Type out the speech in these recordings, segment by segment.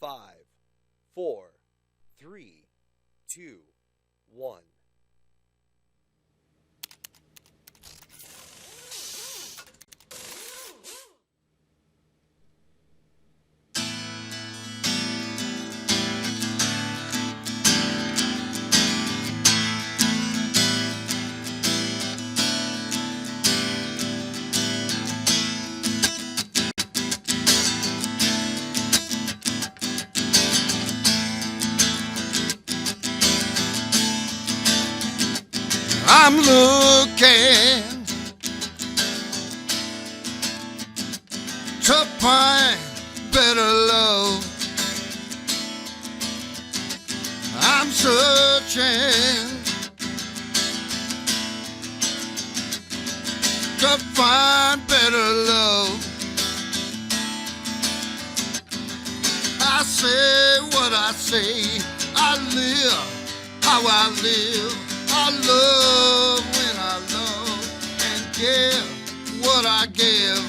5, 4, 3, 2, 1. I'm looking to find better love. I'm searching to find better love. I say what I say, I live how I live. I love when I love and give what I give.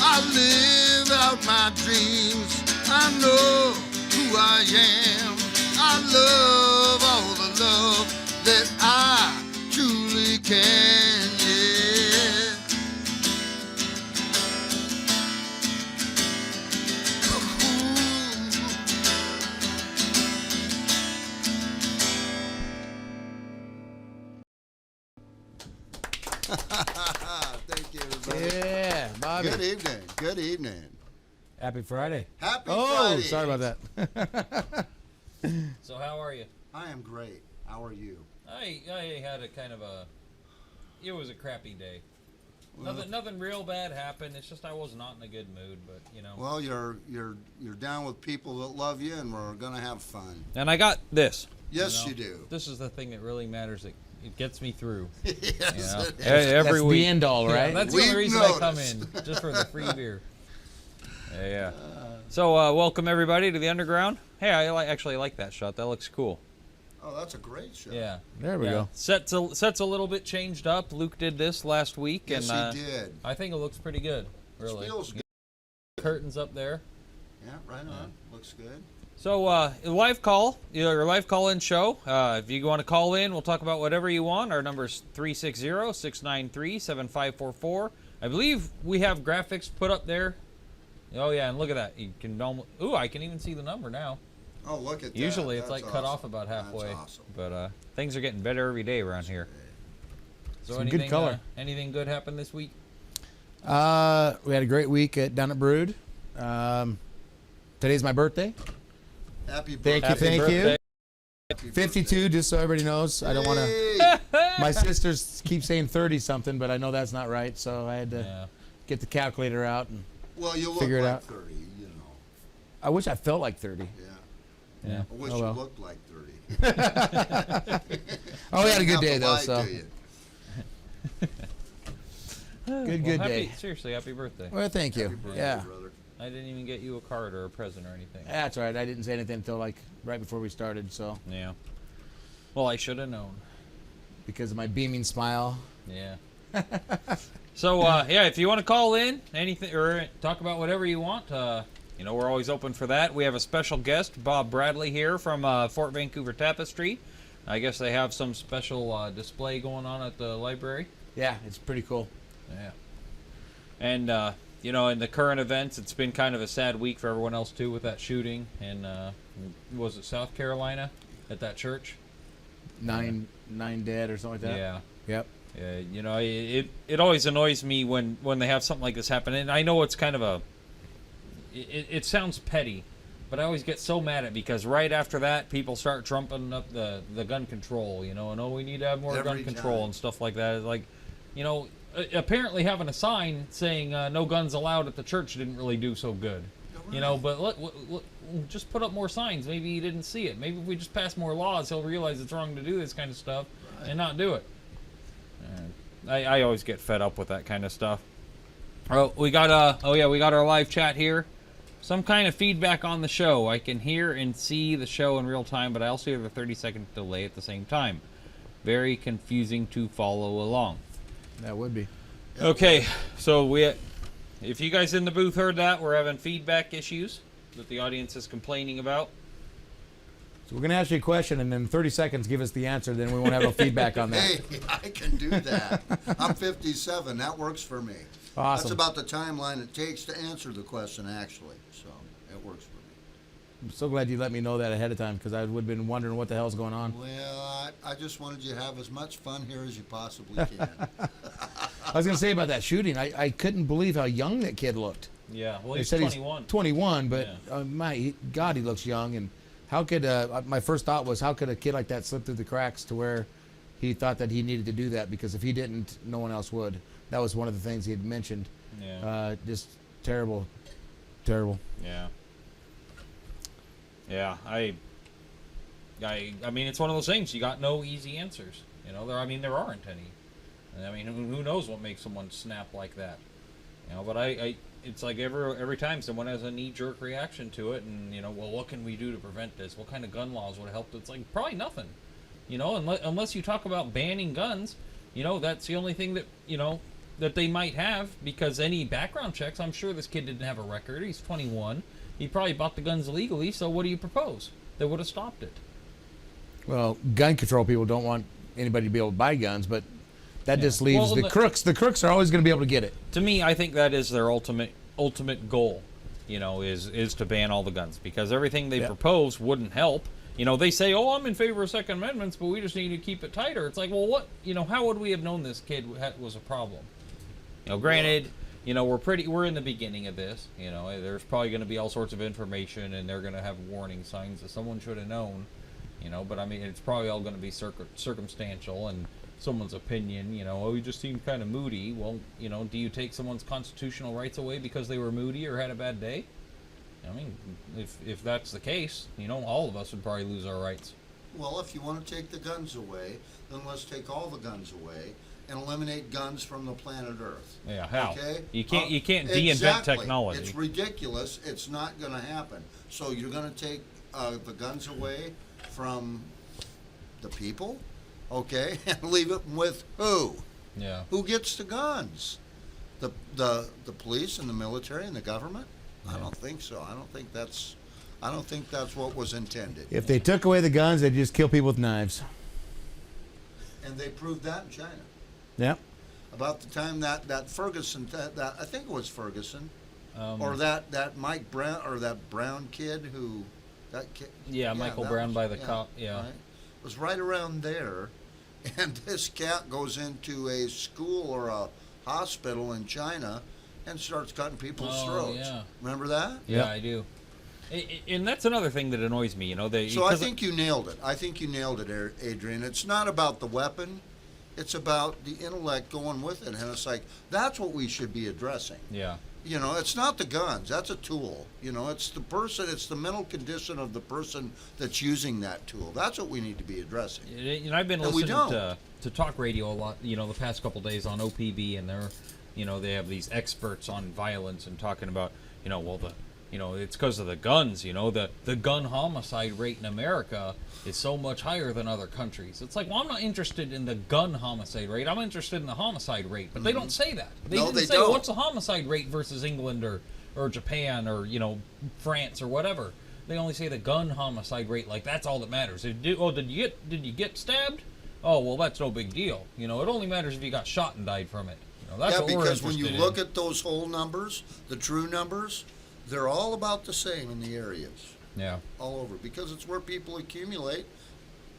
I live out my dreams. I know who I am. I love all the love that I truly can, yeah. Thank you, everybody. Yeah, Bobby. Good evening. Good evening. Happy Friday. Happy Oh, Friday. sorry about that. So how are you? I am great. How are you? I had a kind of a, it was a crappy day. Well, Nothing real bad happened. It's just I was not in a good mood, but you know. Well, you're down with people that love you, and we're gonna have fun. And I got this. Yes, know? you do. This is the thing that really matters. It gets me through. Yes, You know? it is. Every That's week. the end all, right? Yeah, that's the We've only reason I come noticed. in, just for the free beer. Yeah. So welcome everybody to the Underground. Hey, I actually like that shot. That looks cool. Oh, that's a great show. Yeah. There we go. Set's a little bit changed up. Luke did this last week, Yes, and he did. I think it looks pretty good. Really. It feels good. Curtains up there. Yeah, right on. Looks good. So, live call, your live call-in show. If you want to call in, we'll talk about whatever you want. Our number is 360-693-7544. I believe we have graphics put up there. Oh, yeah, and look at that. You can almost, ooh, I can even see the number now. Oh, look at that. Usually it's That's like cut awesome. off about halfway. That's awesome. But things are getting better every day around here. So Some good color. Anything good happened this week? We had a great week down at Brood. Today's my birthday. Happy Thank birthday. you, thank you. Happy 52, just so everybody knows. I don't want to. Hey! My sisters keep saying 30 something, but I know that's not right, so I had to Yeah. get the calculator out. And Well, you look Figure it like out. 30, you know. I wish I felt like 30. Yeah. Yeah. I wish Oh, well. you looked like 30. Oh, we had a good Have to day, though, lie so. to you. Good Well, day. Seriously, happy birthday. Well, thank you. Happy birthday, Yeah. brother. I didn't even get you a card or a present or anything. That's all right. I didn't say anything until like right before we started, so Yeah. Well, I should have known. because of my beaming smile. Yeah. So, yeah, if you want to call in anything or talk about whatever you want, we're always open for that. We have a special guest, Bob Bradley, here from Fort Vancouver Tapestry. I guess they have some special display going on at the library. Yeah, it's pretty cool. Yeah. And, in the current events, it's been kind of a sad week for everyone else, too, with that shooting. And was it South Carolina at that church? Nine dead or something like that. Yeah. Yep. It always annoys me when they have something like this happen. And I know it's kind of it sounds petty, but I always get so mad at it because right after that, people start trumping up the gun control, and we need to have more Every gun control time. and stuff like that. It's like, apparently having a sign saying no guns allowed at the church didn't really do so good. But look, just put up more signs. Maybe he didn't see it. Maybe if we just pass more laws, he'll realize it's wrong to do this kind of stuff and not do it. I always get fed up with that kind of stuff. Oh, we got our live chat here. Some kind of feedback on the show. I can hear and see the show in real time, but I also have a 30-second delay at the same time. Very confusing to follow along. That would be. Okay, so if you guys in the booth heard that, we're having feedback issues. that the audience is complaining about? So we're going to ask you a question, and then 30 seconds, give us the answer. Then we won't have no feedback on that. Hey, I can do that. I'm 57. That works for me. Awesome. That's about the timeline it takes to answer the question, actually. So it works for me. I'm so glad you let me know that ahead of time, because I would have been wondering what the hell's going on. Well, I just wanted you to have as much fun here as you possibly can. I was going to say about that shooting, I couldn't believe how young that kid looked. Yeah, well, They he's said 21. He's 21, but Yeah. my God, he looks young. And how could my first thought was, how could a kid like that slip through the cracks to where he thought that he needed to do that? Because if he didn't, no one else would. That was one of the things he had mentioned. Yeah. Just terrible, terrible. Yeah. Yeah, I mean, it's one of those things. You got no easy answers. You know, there aren't any. And I mean, who knows what makes someone snap like that? You know, but it's like every time someone has a knee-jerk reaction to it, and you know, well, what can we do to prevent this? What kind of gun laws would help? It's like probably nothing. You know, unless you talk about banning guns, you know, that's the only thing that that they might have, because any background checks, I'm sure this kid didn't have a record. He's 21. He probably bought the guns illegally. So what do you propose? They would have stopped it. Well, gun control people don't want anybody to be able to buy guns, but that Yeah. just leaves Well, the crooks. The crooks are always going to be able to get it. To me, I think that is their ultimate goal, you know, is to ban all the guns, because everything they propose wouldn't help. You know, they say, "Oh, I'm in favor of Second Amendments, but we just need to keep it tighter." It's like, well, what? You know, how would we have known this kid was a problem? You know, granted, you know, we're in the beginning of this. You know, there's probably going to be all sorts of information, and they're going to have warning signs that someone should have known. You know, but I mean, it's probably all going to be circumstantial and someone's opinion. You know, oh, he just seemed kind of moody. Well, you know, do you take someone's constitutional rights away because they were moody or had a bad day? I mean, if that's the case, you know, all of us would probably lose our rights. Well, if you want to take the guns away, then let's take all the guns away and eliminate guns from the planet Earth. Yeah, how? Okay? You can't de-invent exactly. technology. It's ridiculous. It's not going to happen. So you're going to take the guns away from the people, okay, and leave it with who? Yeah. Who gets the guns? The police and the military and the government? I don't think so. I don't think that's what was intended. If they took away the guns, they'd just kill people with knives. And they proved that in China. Yep. About the time that Ferguson, that I think it was Ferguson, or that Mike Brown, or that Brown kid who, that kid. Yeah, Michael Brown by the cop. Yeah. Right? It was right around there, and this cat goes into a school or a hospital in China and starts cutting people's throats. Yeah. Remember that? Yeah, I do. And that's another thing that annoys me. You know, So I think you nailed it. I think you nailed it, Adrian. It's not about the weapon. It's about the intellect going with it. And it's like, that's what we should be addressing. Yeah. You know, it's not the guns. That's a tool. You know, it's the person, it's the mental condition of the person that's using that tool. That's what we need to be addressing. You know, I've been And we listening don't. to talk radio a lot, you know, the past couple days on OPB, and they're, you know, they have these experts on violence and talking about, you know, well, it's because of the guns, you know, the gun homicide rate in America is so much higher than other countries. It's like, well, I'm not interested in the gun homicide rate. I'm interested in the homicide rate. But they don't say that. They didn't say, don't. what's the homicide rate versus England or Japan or, you know, France or whatever. They only say the gun homicide rate, like that's all that matters. Did you get stabbed? Oh, well, that's no big deal. You know, it only matters if you got shot and died from it. You know, that's what we're because when you interested look in. at those whole numbers, the true numbers, they're all about the same in the areas. Yeah. All over, because it's where people accumulate.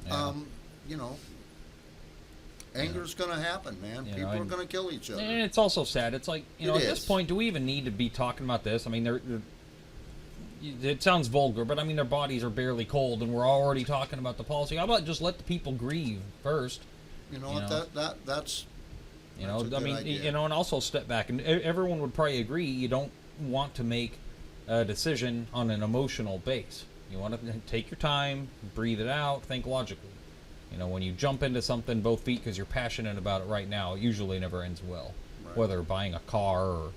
Yeah. You know, anger's going to happen, man. You know, People are and- going to kill each other. And it's also sad. It's like, you know, It at this is. point, do we even need to be talking about this? I mean, it sounds vulgar, but I mean, their bodies are barely cold, and we're already talking about the policy. How about just let the people grieve first? You know You what? know. That's You That's know, a I good mean, idea. you know, and also step back, and everyone would probably agree. You don't want to make a decision on an emotional base. You want to take your time, breathe it out, think logically. You know, when you jump into something both feet because you're passionate about it right now, it usually never ends well. Right. Whether buying a car or,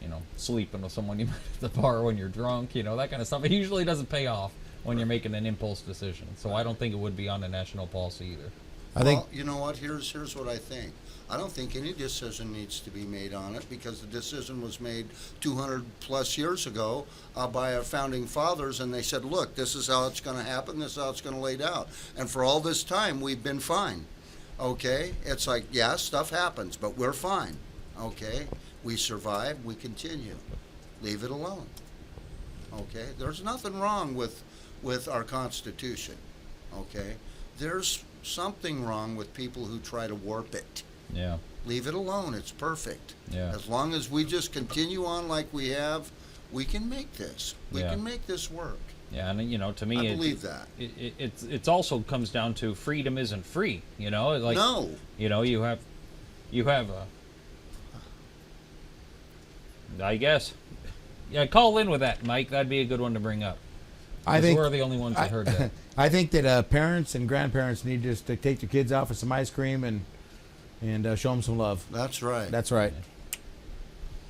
you know, sleeping with someone you met at the bar when you're drunk, you know, that kind of stuff. It usually doesn't pay off when you're making an impulse decision. So I don't think it would be on a national policy either. I think you know what? Here's what I think. I don't think any decision needs to be made on it because the decision was made 200 plus years ago by our founding fathers, and they said, look, this is how it's going to happen, this is how it's going to lay out. And for all this time, we've been fine. Okay? It's like, yeah, stuff happens, but we're fine. Okay? We survive, we continue. Leave it alone. Okay? There's nothing wrong with our Constitution. Okay? There's something wrong with people who try to warp it. Yeah. Leave it alone. It's perfect. Yeah. As long as we just continue on like we have, we can make this. We can make this work. Yeah, and to me, I believe that. It's also comes down to freedom isn't free. Like no. You have I guess. Yeah, call in with that, Mike. That'd be a good one to bring up. I think we're the only ones that heard that. I think that parents and grandparents need just to take their kids out for some ice cream and show them some love. That's right. That's right.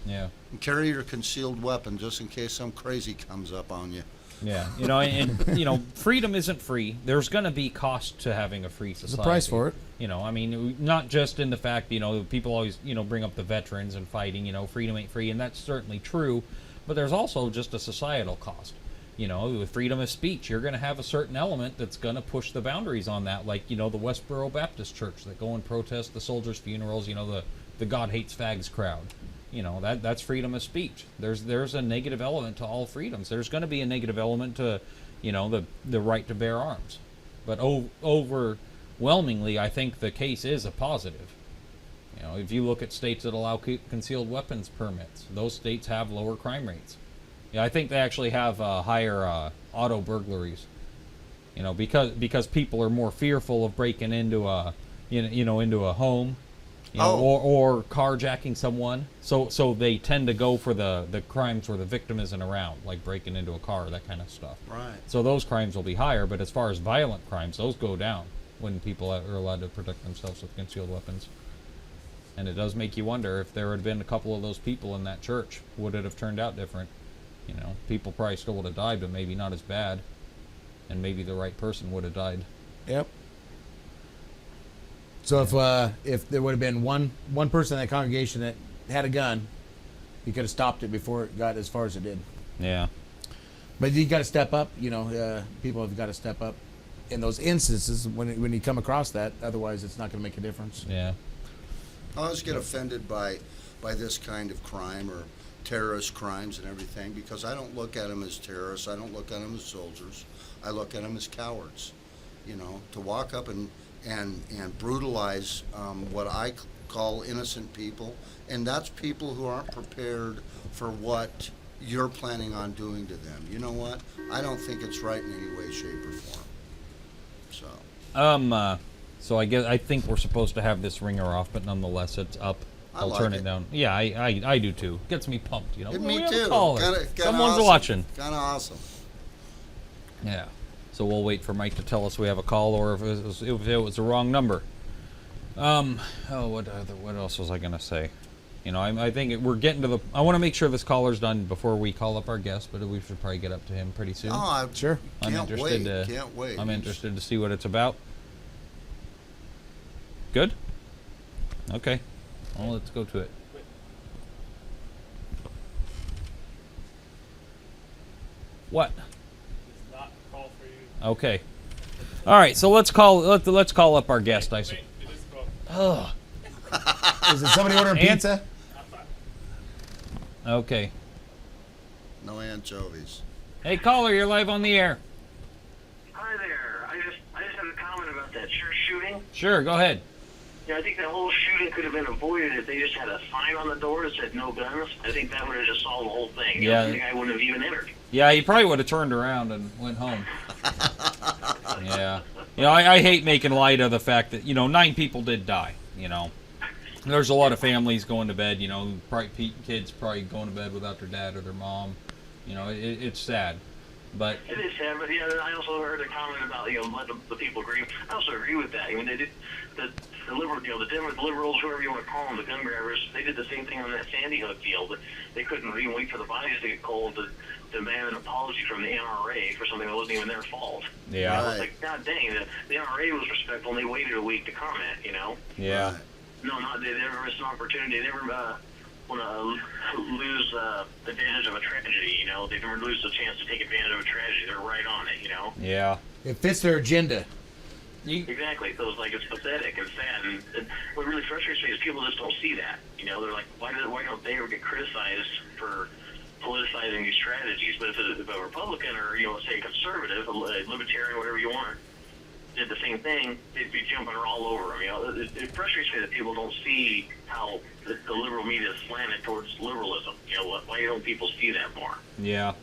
Yeah. And carry your concealed weapon just in case some crazy comes up on you. Yeah, and freedom isn't free. There's going to be cost to having a free society. There's a price for it. Not just in the fact, people always, bring up the veterans and fighting, freedom ain't free, and that's certainly true, but there's also just a societal cost. With freedom of speech, you're going to have a certain element that's going to push the boundaries on that, like, the Westboro Baptist Church that go and protest the soldiers' funerals, the God Hates Fags crowd. That's freedom of speech. There's a negative element to all freedoms. There's going to be a negative element to, the right to bear arms. But overwhelmingly, I think the case is a positive. If you look at states that allow concealed weapons permits, those states have lower crime rates. Yeah, I think they actually have higher auto burglaries. Because people are more fearful of breaking into into a home. Or carjacking someone, so they tend to go for the crimes where the victim isn't around, like breaking into a car, that kind of stuff. Right. So those crimes will be higher, but as far as violent crimes, those go down when people are allowed to protect themselves with concealed weapons. And it does make you wonder if there had been a couple of those people in that church, would it have turned out different? People probably still would have died, but maybe not as bad, and maybe the right person would have died. Yep. So if there would have been one person in that congregation that had a gun, he could have stopped it before it got as far as it did. Yeah. But you got to step up. People have got to step up in those instances when you come across that. Otherwise, it's not going to make a difference. Yeah. I always get offended by this kind of crime or terrorist crimes and everything because I don't look at them as terrorists. I don't look at them as soldiers. I look at them as cowards. To walk up and brutalize what I call innocent people, and that's people who aren't prepared for what you're planning on doing to them. You know what? I don't think it's right in any way, shape, or form. So I think we're supposed to have this ringer off, but nonetheless, it's up. I'll turn it down. Yeah, I do too. Gets me pumped, Me too. Someone's awesome. watching. Kind of awesome. Yeah. So we'll wait for Mike to tell us we have a call, or if it was the wrong number. What else was I gonna say? I think we're getting to the. I want to make sure this caller's done before we call up our guest, but we should probably get up to him pretty soon. Oh, sure. Can't wait. I'm interested to see what it's about. Good. Okay. Well, let's go to it. What? Okay. All right. So let's call up our guest. I see. Oh. Is it somebody ordering pizza? Okay. No anchovies. Hey, caller, you're live on the air. Hi there. I just had a comment about that church shooting. Sure. Go ahead. Yeah, I think that whole shooting could have been avoided if they just had a sign on the door that said no guns. I think that would have just solved the whole thing. Yeah. The guy wouldn't have even entered. Yeah, he probably would have turned around and went home. Yeah. I hate making light of the fact that, 9 people did die, There's a lot of families going to bed, probably kids probably going to bed without their dad or their mom. It's sad. But it is sad, but yeah, I also heard a comment about let the people agree. I also agree with that. I mean, they did the liberal, the liberals, whoever you want to call them, the gun grabbers. They did the same thing on that Sandy Hook deal, but they couldn't even wait for the bodies to get cold to demand an apology from the NRA for something that wasn't even their fault. yeah, I was like, God dang, the NRA was respectful, and they waited a week to comment. yeah, No, not they never missed an opportunity. They never want to lose advantage of a tragedy. They never lose the chance to take advantage of a tragedy. They're right on it. yeah. It fits their agenda. Exactly. So it's pathetic and sad. And what really frustrates me is people just don't see that. They're like, why don't they ever get criticized for politicizing these strategies? But if a Republican or say a conservative, a libertarian, whatever you want, did the same thing, they'd be jumping all over them. It frustrates me that people don't see how the liberal media is slanted towards liberalism. Why don't people see that more? Yeah.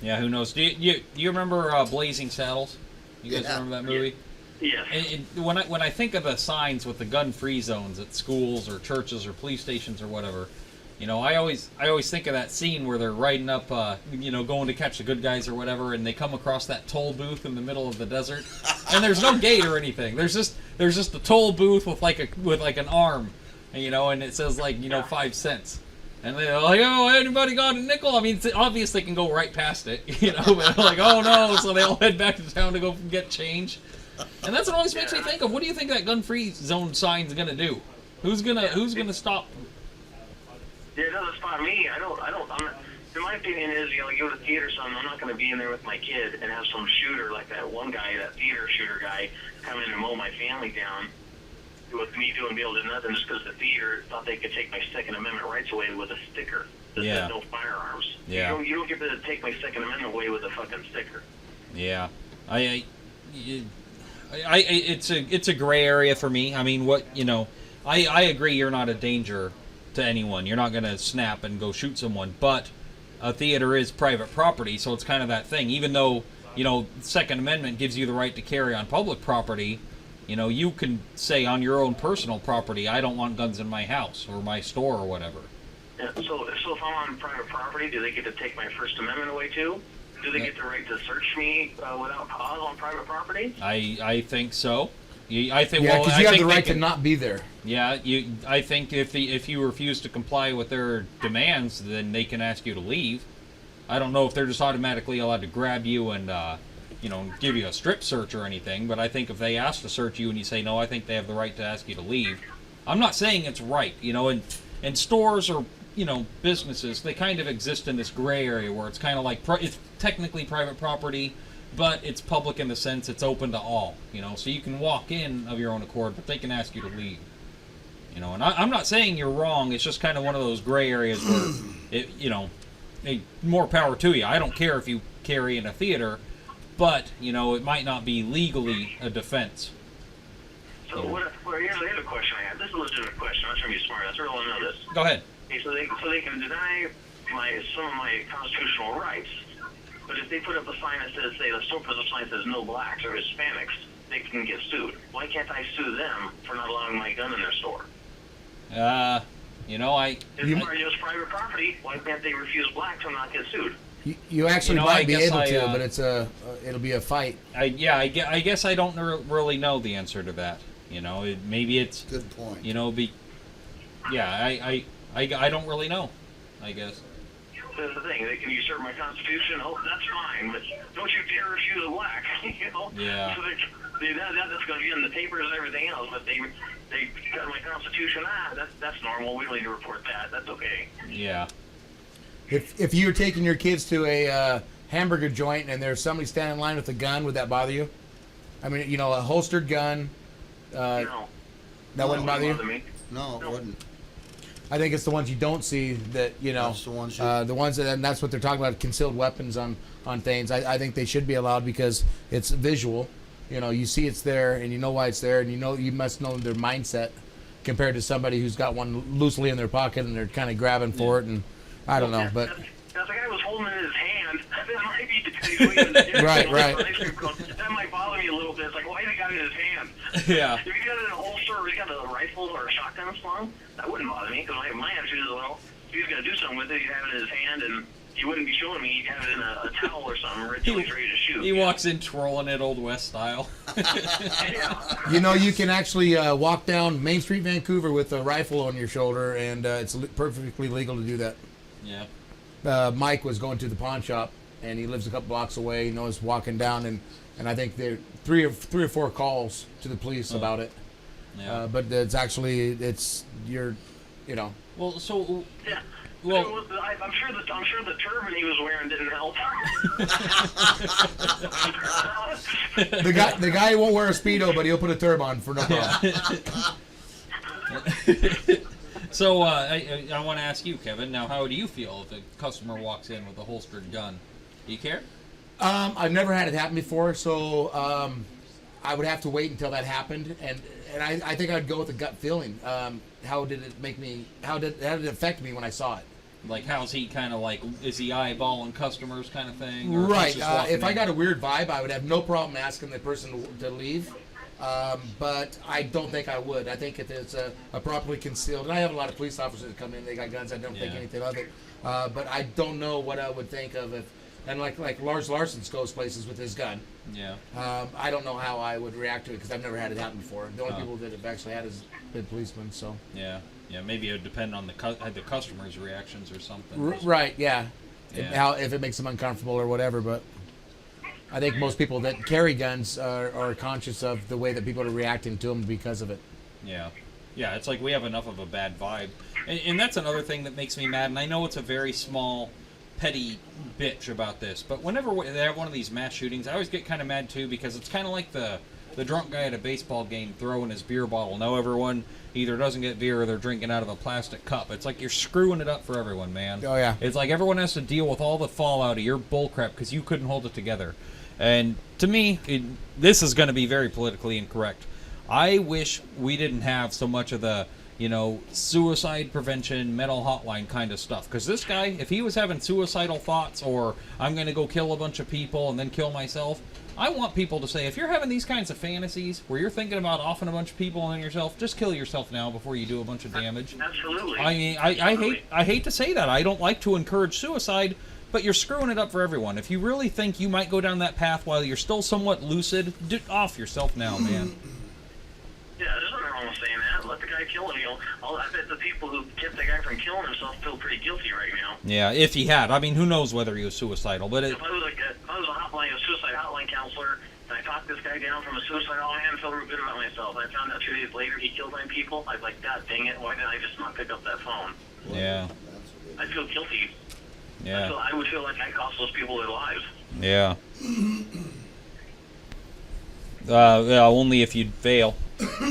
Yeah, who knows? Do you remember Blazing Saddles? You guys remember that movie? Yes. And when I think of the signs with the gun-free zones at schools or churches or police stations or whatever, I always think of that scene where they're riding up, going to catch the good guys or whatever, and they come across that toll booth in the middle of the desert, and there's no gate or anything. There's just a toll booth with an arm, and it says 5 cents. And they're like, oh, anybody got a nickel? I mean, it's obvious they can go right past it, but they're like, oh no, so they all head back to town to go get change. And that's what always makes me think of, what do you think that gun-free zone sign's gonna do? Who's gonna stop? Yeah, it doesn't spot me. In my opinion is, you go to the theater or something, I'm not going to be in there with my kid and have some shooter like that one guy, that theater shooter guy, come in and mow my family down with me doing be able to do nothing just because the theater thought they could take my Second Amendment rights away with a sticker that said no firearms. Yeah. You don't get to take my Second Amendment away with a fucking sticker. Yeah. It's a gray area for me. I mean, I agree you're not a danger to anyone. You're not going to snap and go shoot someone, but a theater is private property, so it's kind of that thing. Even though, Second Amendment gives you the right to carry on public property, you can say on your own personal property, I don't want guns in my house or my store or whatever. Yeah, so if I'm on private property, do they get to take my First Amendment away too? Do they get the right to search me without cause on private property? I think so. I think because you have the right to not be there. Yeah, I think if you refuse to comply with their demands, then they can ask you to leave. I don't know if they're just automatically allowed to grab you and give you a strip search or anything, but I think if they ask to search you and you say no, I think they have the right to ask you to leave. I'm not saying it's right, and stores or businesses, they kind of exist in this gray area where it's kind of like it's technically private property, but it's public in the sense it's open to all, so you can walk in of your own accord, but they can ask you to leave, and I'm not saying you're wrong. It's just kind of one of those gray areas where more power to you. I don't care if you carry in a theater, but it might not be legally a defense. So here's a question I have. This is a legitimate question. I'm not trying to be smart. I really want to know this. Go ahead. Okay, so they can deny some of my constitutional rights, but if they put up a sign that says, say, the store puts up a sign that says no blacks or Hispanics, they can get sued. Why can't I sue them for not allowing my gun in their store? It's private property. Why can't they refuse blacks and not get sued? You actually might be able to, but it'll be a fight. I guess I don't really know the answer to that. Maybe it's good point. I don't really know, I guess. That's the thing. They can usurp my Constitution. Oh, that's fine, but don't you dare refuse a black. Yeah. So that's going to be in the papers and everything else. But they cut my Constitution. That's normal. We don't need to report that. That's okay. Yeah. If you were taking your kids to a hamburger joint and there's somebody standing in line with a gun, would that bother you? I mean, a holstered gun. No. That wouldn't bother you? Me. No, it wouldn't. I think it's the ones you don't see that That's the ones and that's what they're talking about, concealed weapons on things. I think they should be allowed because it's visual. You see it's there and you know why it's there, and you must know their mindset compared to somebody who's got one loosely in their pocket and they're kind of grabbing for it, and I don't know, but the guy was holding it in his hand. That might be right. That might bother me a little bit. It's like, why has he got it in his hand? Yeah. If he got it in a holster or he got a rifle or a shotgun slung, that wouldn't bother me, because my attitude is, well, if he's going to do something with it, he'd have it in his hand and he wouldn't be showing me. He'd have it in a towel or something right till he's ready to shoot. He walks in twirling it Old West style. Yeah. You know, you can actually walk down Main Street, Vancouver, with a rifle on your shoulder, and it's perfectly legal to do that. Yeah. Mike was going to the pawn shop, and he lives a couple blocks away. You know, he's walking down, and I think there three or four calls to the police about it. Yeah. But you're, you know. Well, so. Yeah. Well, I'm sure the turban he was wearing didn't help. The guy won't wear a Speedo, but he'll put a turban for no problem. So I want to ask you, Kevin. Now, how do you feel if a customer walks in with a holstered gun? Do you care? I've never had it happen before, so I would have to wait until that happened, and I think I'd go with a gut feeling. How did it make me? How did it affect me when I saw it? Like, how's he kind of like? Is he eyeballing customers, kind of thing? Or Right. just walking If I in? got a weird vibe, I would have no problem asking the person to leave. But I don't think I would. I think if it's a properly concealed, and I have a lot of police officers that come in, they got guns. I don't think Yeah. anything of it. But I don't know what I would think of if. And like Lars Larson goes places with his gun. Yeah. I don't know how I would react to it because I've never had it happen before. The only people that have actually had is been policemen. So. Yeah. Yeah. Maybe it would depend on the customer's reactions or something. Right. Yeah. Yeah. How if it makes them uncomfortable or whatever, but. I think most people that carry guns are conscious of the way that people are reacting to them because of it. Yeah. Yeah, it's like we have enough of a bad vibe. And that's another thing that makes me mad, and I know it's a very small, petty bitch about this, but whenever they have one of these mass shootings, I always get kind of mad too, because it's kind of like the drunk guy at a baseball game throwing his beer bottle. Now everyone either doesn't get beer or they're drinking out of a plastic cup. It's like you're screwing it up for everyone, man. Oh, yeah. It's like everyone has to deal with all the fallout of your bullcrap because you couldn't hold it together. And to me, this is going to be very politically incorrect. I wish we didn't have so much of the, suicide prevention, mental hotline kind of stuff. Because this guy, if he was having suicidal thoughts or I'm going to go kill a bunch of people and then kill myself, I want people to say, if you're having these kinds of fantasies where you're thinking about offing a bunch of people and then yourself, just kill yourself now before you do a bunch of damage. Absolutely. I mean, I hate to say that. I don't like to encourage suicide. But you're screwing it up for everyone. If you really think you might go down that path while you're still somewhat lucid, off yourself now, man. Yeah, there's nothing wrong with saying that. Let the guy kill him. I bet the people who kept the guy from killing himself feel pretty guilty right now. Yeah, if he had. I mean, who knows whether he was suicidal. But if I was a suicide hotline counselor, and I talked this guy down from a suicide hotline, I felt real good about myself. I found out 2 days later he killed 9 people. I was like, God dang it, why didn't I just not pick up that phone? Yeah. I feel guilty. Yeah. I would feel like I cost those people their lives. Yeah. Yeah, only if you fail.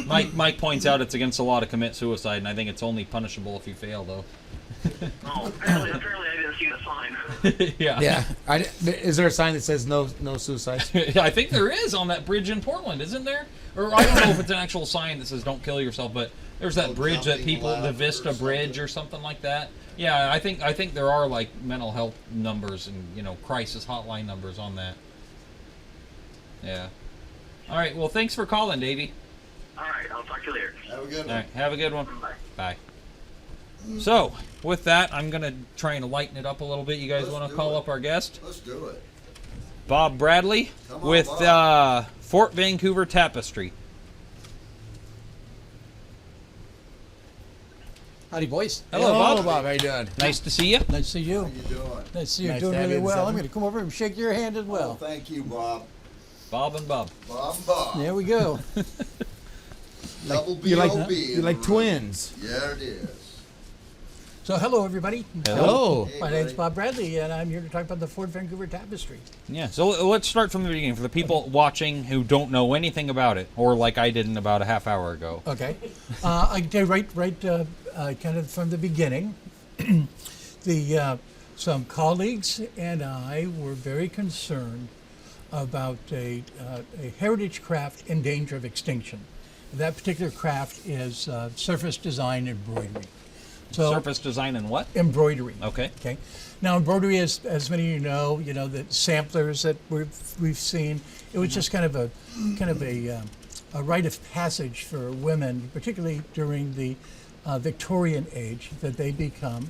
Mike points out it's against the law to commit suicide, and I think it's only punishable if you fail, though. Oh, apparently I didn't see the sign. Yeah. Yeah. Is there a sign that says no suicide? I think there is on that bridge in Portland, isn't there? Or I don't know if it's an actual sign that says don't kill yourself, but there's that bridge that the Vista Bridge or something like that. Yeah, I think there are like mental health numbers and crisis hotline numbers on that. Yeah. All right. Well, thanks for calling, Davey. All right. I'll talk to you later. Have a good one. All right. Have a good one. Bye. Bye. So, with that, I'm gonna try and lighten it up a little bit. You guys Let's want to do call it. up our guest, Let's do it. Bob Bradley, Come on, with Bob. Fort Vancouver Tapestry. Howdy, boys. Hello, Bob. Bob. How you doing? Nice to see you. Nice to see you. How you doing? Nice to see you. Nice Doing to have really you this well. I'm evening. going to come over and shake your hand as Oh, well. thank you, Bob. Bob and Bob. Bob. There we go. Double B You're like O B. you're like twins. Yeah, it is. So, hello, everybody. Hello. Hey, My name's buddy. Bob Bradley, and I'm here to talk about the Fort Vancouver Tapestry. Yeah. So let's start from the beginning for the people watching who don't know anything about it, or like I didn't about a half hour ago. Okay. I can tell you right kind of from the beginning. Some colleagues and I were very concerned about a heritage craft in danger of extinction. That particular craft is surface design embroidery. So Surface design and what? embroidery. Okay. Okay. Now embroidery, as many of you know, the samplers that we've seen. It was just kind of a rite of passage for women, particularly during the Victorian age, that they become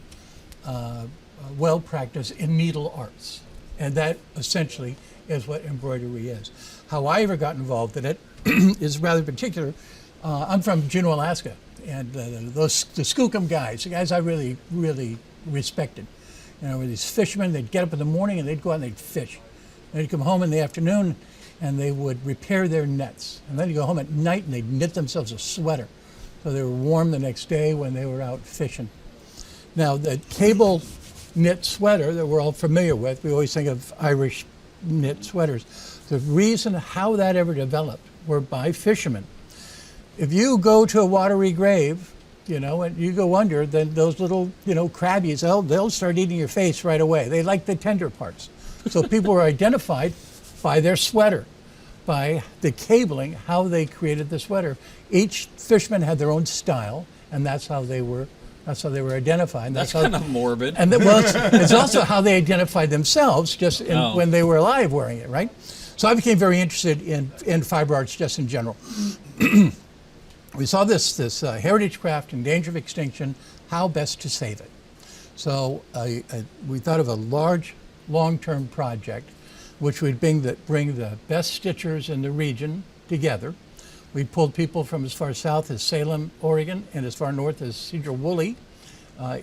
well practiced in needle arts. And that essentially is what embroidery is. How I ever got involved in it is rather particular. I'm from Juneau, Alaska, and the Skookum guys, the guys I really, really respected, were these fishermen. They'd get up in the morning and they'd go out and they'd fish. They'd come home in the afternoon and they would repair their nets. And then they'd go home at night and they'd knit themselves a sweater so they were warm the next day when they were out fishing. Now, the cable knit sweater that we're all familiar with, we always think of Irish knit sweaters. The reason how that ever developed were by fishermen. If you go to a watery grave, and you go under, then those little, crabbies, they'll start eating your face right away. They like the tender parts. So people were identified by their sweater, by the cabling, how they created the sweater. Each fisherman had their own style, and that's how they were identified. That's kind of morbid. And it's also how they identified themselves when they were alive wearing it, right? So I became very interested in fiber arts just in general. We saw this heritage craft in danger of extinction, how best to save it. So we thought of a large, long-term project which would bring the best stitchers in the region together. We pulled people from as far south as Salem, Oregon, and as far north as Cedar Woolley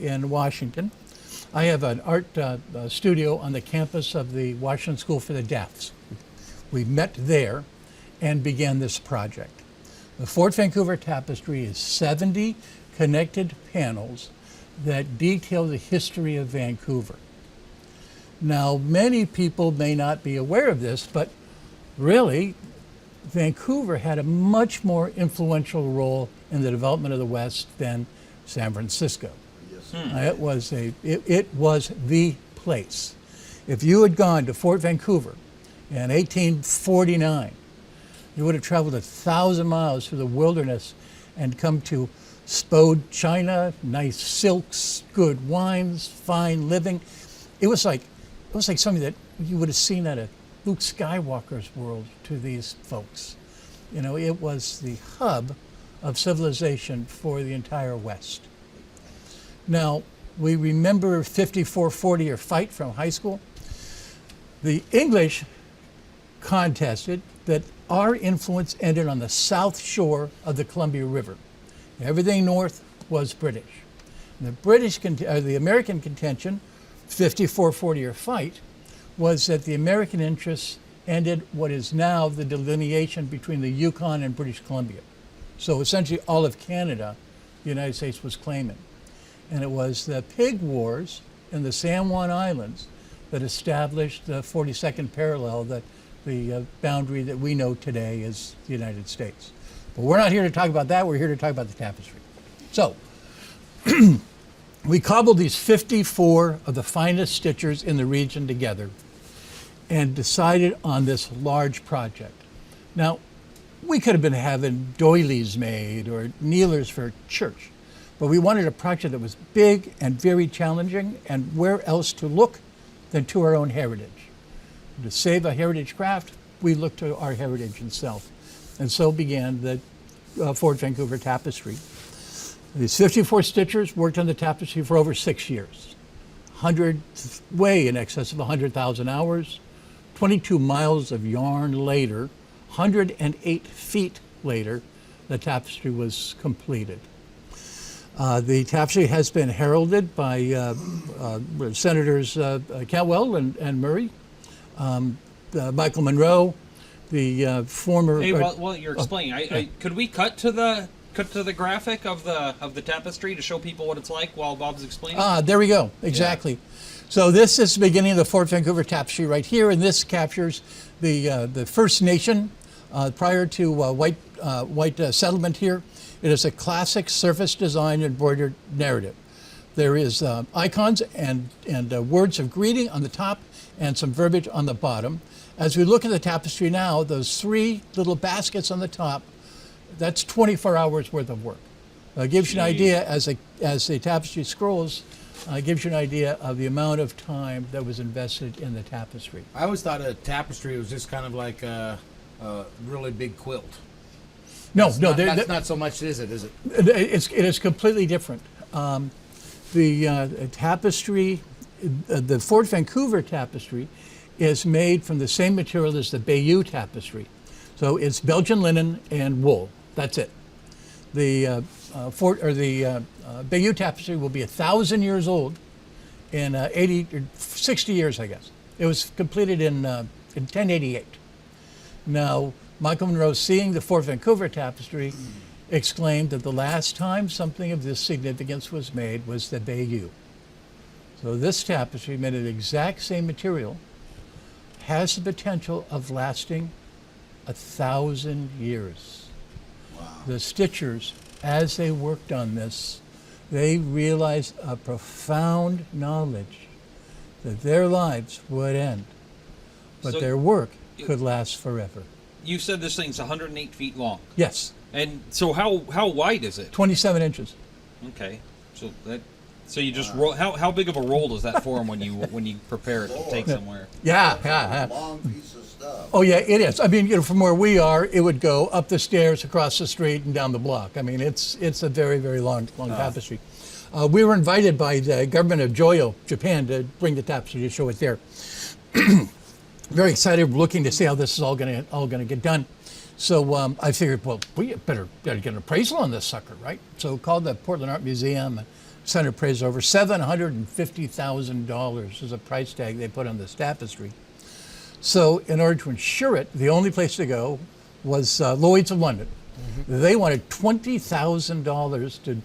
in Washington. I have an art studio on the campus of the Washington School for the Deaf. We met there and began this project. The Fort Vancouver Tapestry is 70 connected panels that detail the history of Vancouver. Now, many people may not be aware of this, but really, Vancouver had a much more influential role in the development of the West than San Francisco. It was the place. If you had gone to Fort Vancouver in 1849, you would have traveled 1,000 miles through the wilderness and come to Spode China, nice silks, good wines, fine living. It was like something that you would have seen at a Luke Skywalker's world to these folks. It was the hub of civilization for the entire West. Now, we remember 5440 or fight from high school. The English contested that our influence ended on the south shore of the Columbia River. Everything north was British. And the American contention, 5440 or fight, was that the American interests ended what is now the delineation between the Yukon and British Columbia. So essentially all of Canada, the United States was claiming. And it was the Pig Wars in the San Juan Islands that established the 42nd parallel, the boundary that we know today as the United States. But we're not here to talk about that, we're here to talk about the tapestry. So, we cobbled these 54 of the finest stitchers in the region together and decided on this large project. Now, we could have been having doilies made or kneelers for church, but we wanted a project that was big and very challenging, and where else to look than to our own heritage. To save a heritage craft, we looked to our heritage itself. And so began the Fort Vancouver Tapestry. These 54 stitchers worked on the tapestry for over 6 years. Way in excess of 100,000 hours, 22 miles of yarn later, 108 feet later, the tapestry was completed. The tapestry has been heralded by Senators Cantwell and Murray, Michael Monroe, the former. Hey, while you're explaining, could we cut to the graphic of the tapestry to show people what it's like while Bob's explaining? There we go. Exactly. Yeah. So this is the beginning of the Fort Vancouver Tapestry right here, and this captures the First Nation prior to white settlement here. It is a classic surface design embroidered narrative. There is icons and words of greeting on the top and some verbiage on the bottom. As we look at the tapestry now, those 3 little baskets on the top, that's 24 hours worth of work. It gives you an idea, as the tapestry scrolls, gives you an idea of the amount of time that was invested in the tapestry. I always thought a tapestry was just kind of like a really big quilt. That's not so much, is it? It is completely different. The tapestry the Fort Vancouver tapestry is made from the same material as the Bayeux tapestry. So it's Belgian linen and wool. That's it. The Bayeux tapestry will be 1,000 years old in 80 or 60 years, I guess. It was completed in 1088. Now, Michael Monroe, seeing the Fort Vancouver tapestry, exclaimed that the last time something of this significance was made was the Bayeux. So this tapestry, made of the exact same material, has the potential of lasting 1,000 years. Wow. The stitchers, as they worked on this, they realized a profound knowledge that their lives would end, but So their work could last forever. You said this thing's 108 feet long. Yes, And so how wide is it? 27 inches. Okay. So you just roll. How big of a roll does that form when you prepare it to take somewhere? Yeah. Long piece of stuff. Oh yeah, it is. I mean, from where we are, it would go up the stairs, across the street, and down the block. I mean, it's a very, very long tapestry. We were invited by the government of Joyo, Japan, to bring the tapestry to show it there. Very excited, looking to see how this is all going to get done. So I figured, well, we better get an appraisal on this sucker, right? So called the Portland Art Museum and sent an appraisal over. $750,000 is a price tag they put on this tapestry. So in order to insure it, the only place to go was Lloyd's of London. Mm-hmm. They wanted $20,000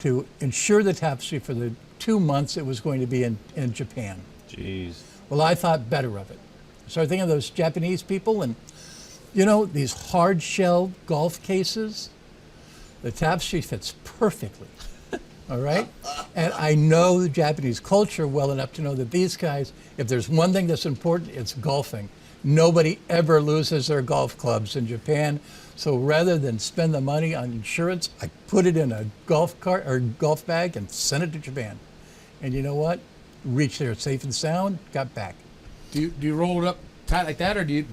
to insure the tapestry for the 2 months it was going to be in Japan. Jeez. Well, I thought better of it. Started thinking of those Japanese people, and these hard shell golf cases, the tapestry fits perfectly. All right? And I know the Japanese culture well enough to know that these guys, if there's one thing that's important, it's golfing. Nobody ever loses their golf clubs in Japan. So rather than spend the money on insurance, I put it in a golf cart or golf bag and sent it to Japan. And you know what? Reached there safe and sound, got back. Do you roll it up tight like that, or do you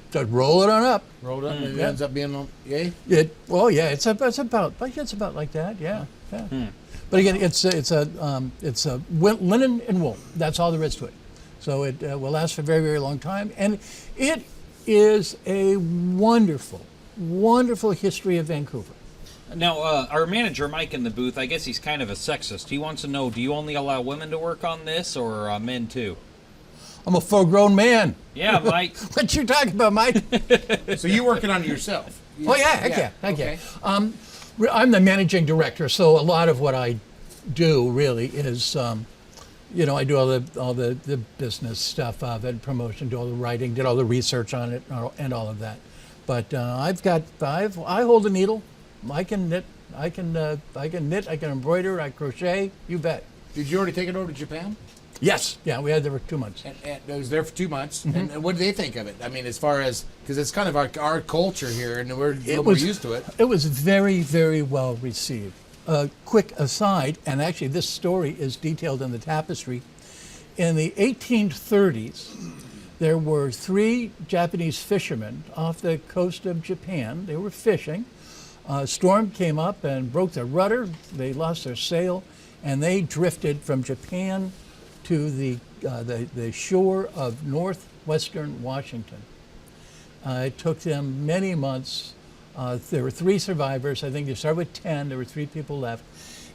So roll it on up. roll it up and it Yeah. ends up being yay? It's about like that. Yeah. But again, it's linen and wool. That's all there is to it. So it will last for a very, very long time, and it is a wonderful, wonderful history of Vancouver. Now, our manager, Mike, in the booth, I guess he's kind of a sexist. He wants to know, do you only allow women to work on this, or men too? I'm a full-grown man. Yeah, Mike. What you talking about, Mike? So you're working on it yourself? Oh yeah, heck yeah. Okay. I'm the managing director, so a lot of what I do really is, I do all the business stuff of it, promotion, do all the writing, did all the research on it, and all of that. But I hold a needle. I can knit. I can embroider. I crochet. You bet. Did you already take it over to Japan? Yes. Yeah, we had there for 2 months. And it was there for 2 months. Mm-hmm. And what did they think of it? I mean, as far as, because it's kind of our culture here, and we're a little more used to it. It was very, very well received. Quick aside, and actually this story is detailed in the tapestry. In the 1830s, there were 3 Japanese fishermen off the coast of Japan. They were fishing. A storm came up and broke their rudder. They lost their sail, and they drifted from Japan to the shore of northwestern Washington. It took them many months. There were 3 survivors. I think they started with 10. There were 3 people left,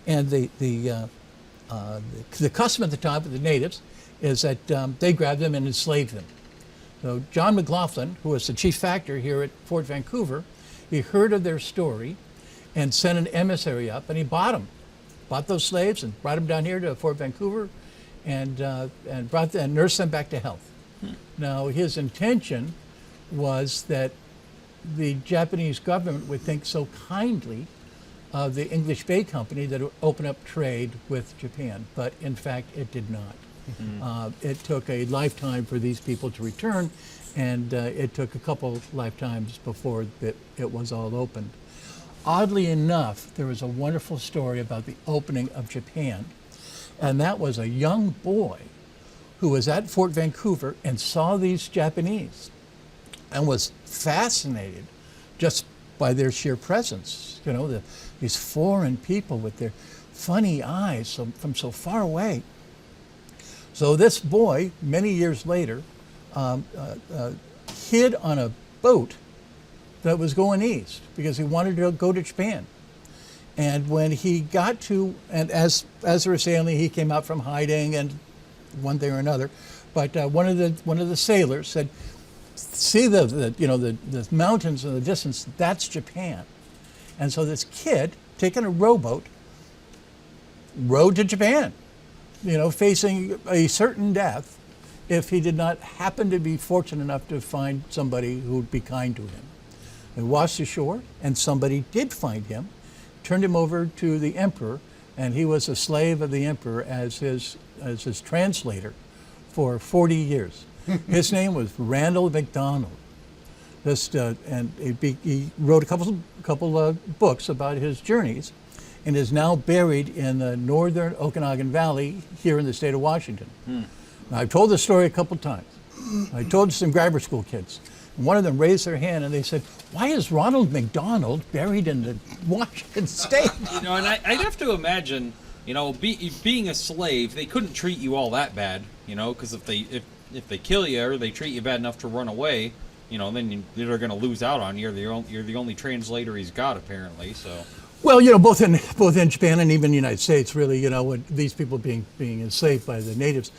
and the custom at the time with the natives is that they grabbed them and enslaved them. So John McLaughlin, who was the chief factor here at Fort Vancouver, he heard of their story and sent an emissary up, and he bought those slaves and brought them down here to Fort Vancouver, and nursed them back to health. Now his intention was that the Japanese government would think so kindly of the English Bay Company that it would open up trade with Japan, but in fact it did not. It took a lifetime for these people to return, and it took a couple lifetimes before it was all opened. Oddly enough, there was a wonderful story about the opening of Japan, and that was a young boy who was at Fort Vancouver and saw these Japanese and was fascinated just by their sheer presence. These foreign people with their funny eyes from so far away. So this boy, many years later, hid on a boat that was going east because he wanted to go to Japan. And when he got to, and as they were sailing, he came out from hiding and one thing or another. But one of the sailors said, "See the mountains in the distance? That's Japan." And so this kid, taking a rowboat, rowed to Japan, facing a certain death if he did not happen to be fortunate enough to find somebody who would be kind to him. He washed ashore, and somebody did find him, turned him over to the emperor, and he was a slave of the emperor as his translator for 40 years. His name was Randall MacDonald. And he wrote a couple books about his journeys, and is now buried in the northern Okanagan Valley here in the state of Washington. Now, I've told this story a couple times. I told it to some grammar school kids. And one of them raised their hand and they said, "Why is Ronald McDonald buried in the Washington state?" And I'd have to imagine, being a slave, they couldn't treat you all that bad, because if they kill you or they treat you bad enough to run away, then they're going to lose out on you. You're the only translator he's got, apparently. So. Well, both in Japan and even the United States, really, with these people being enslaved by the natives,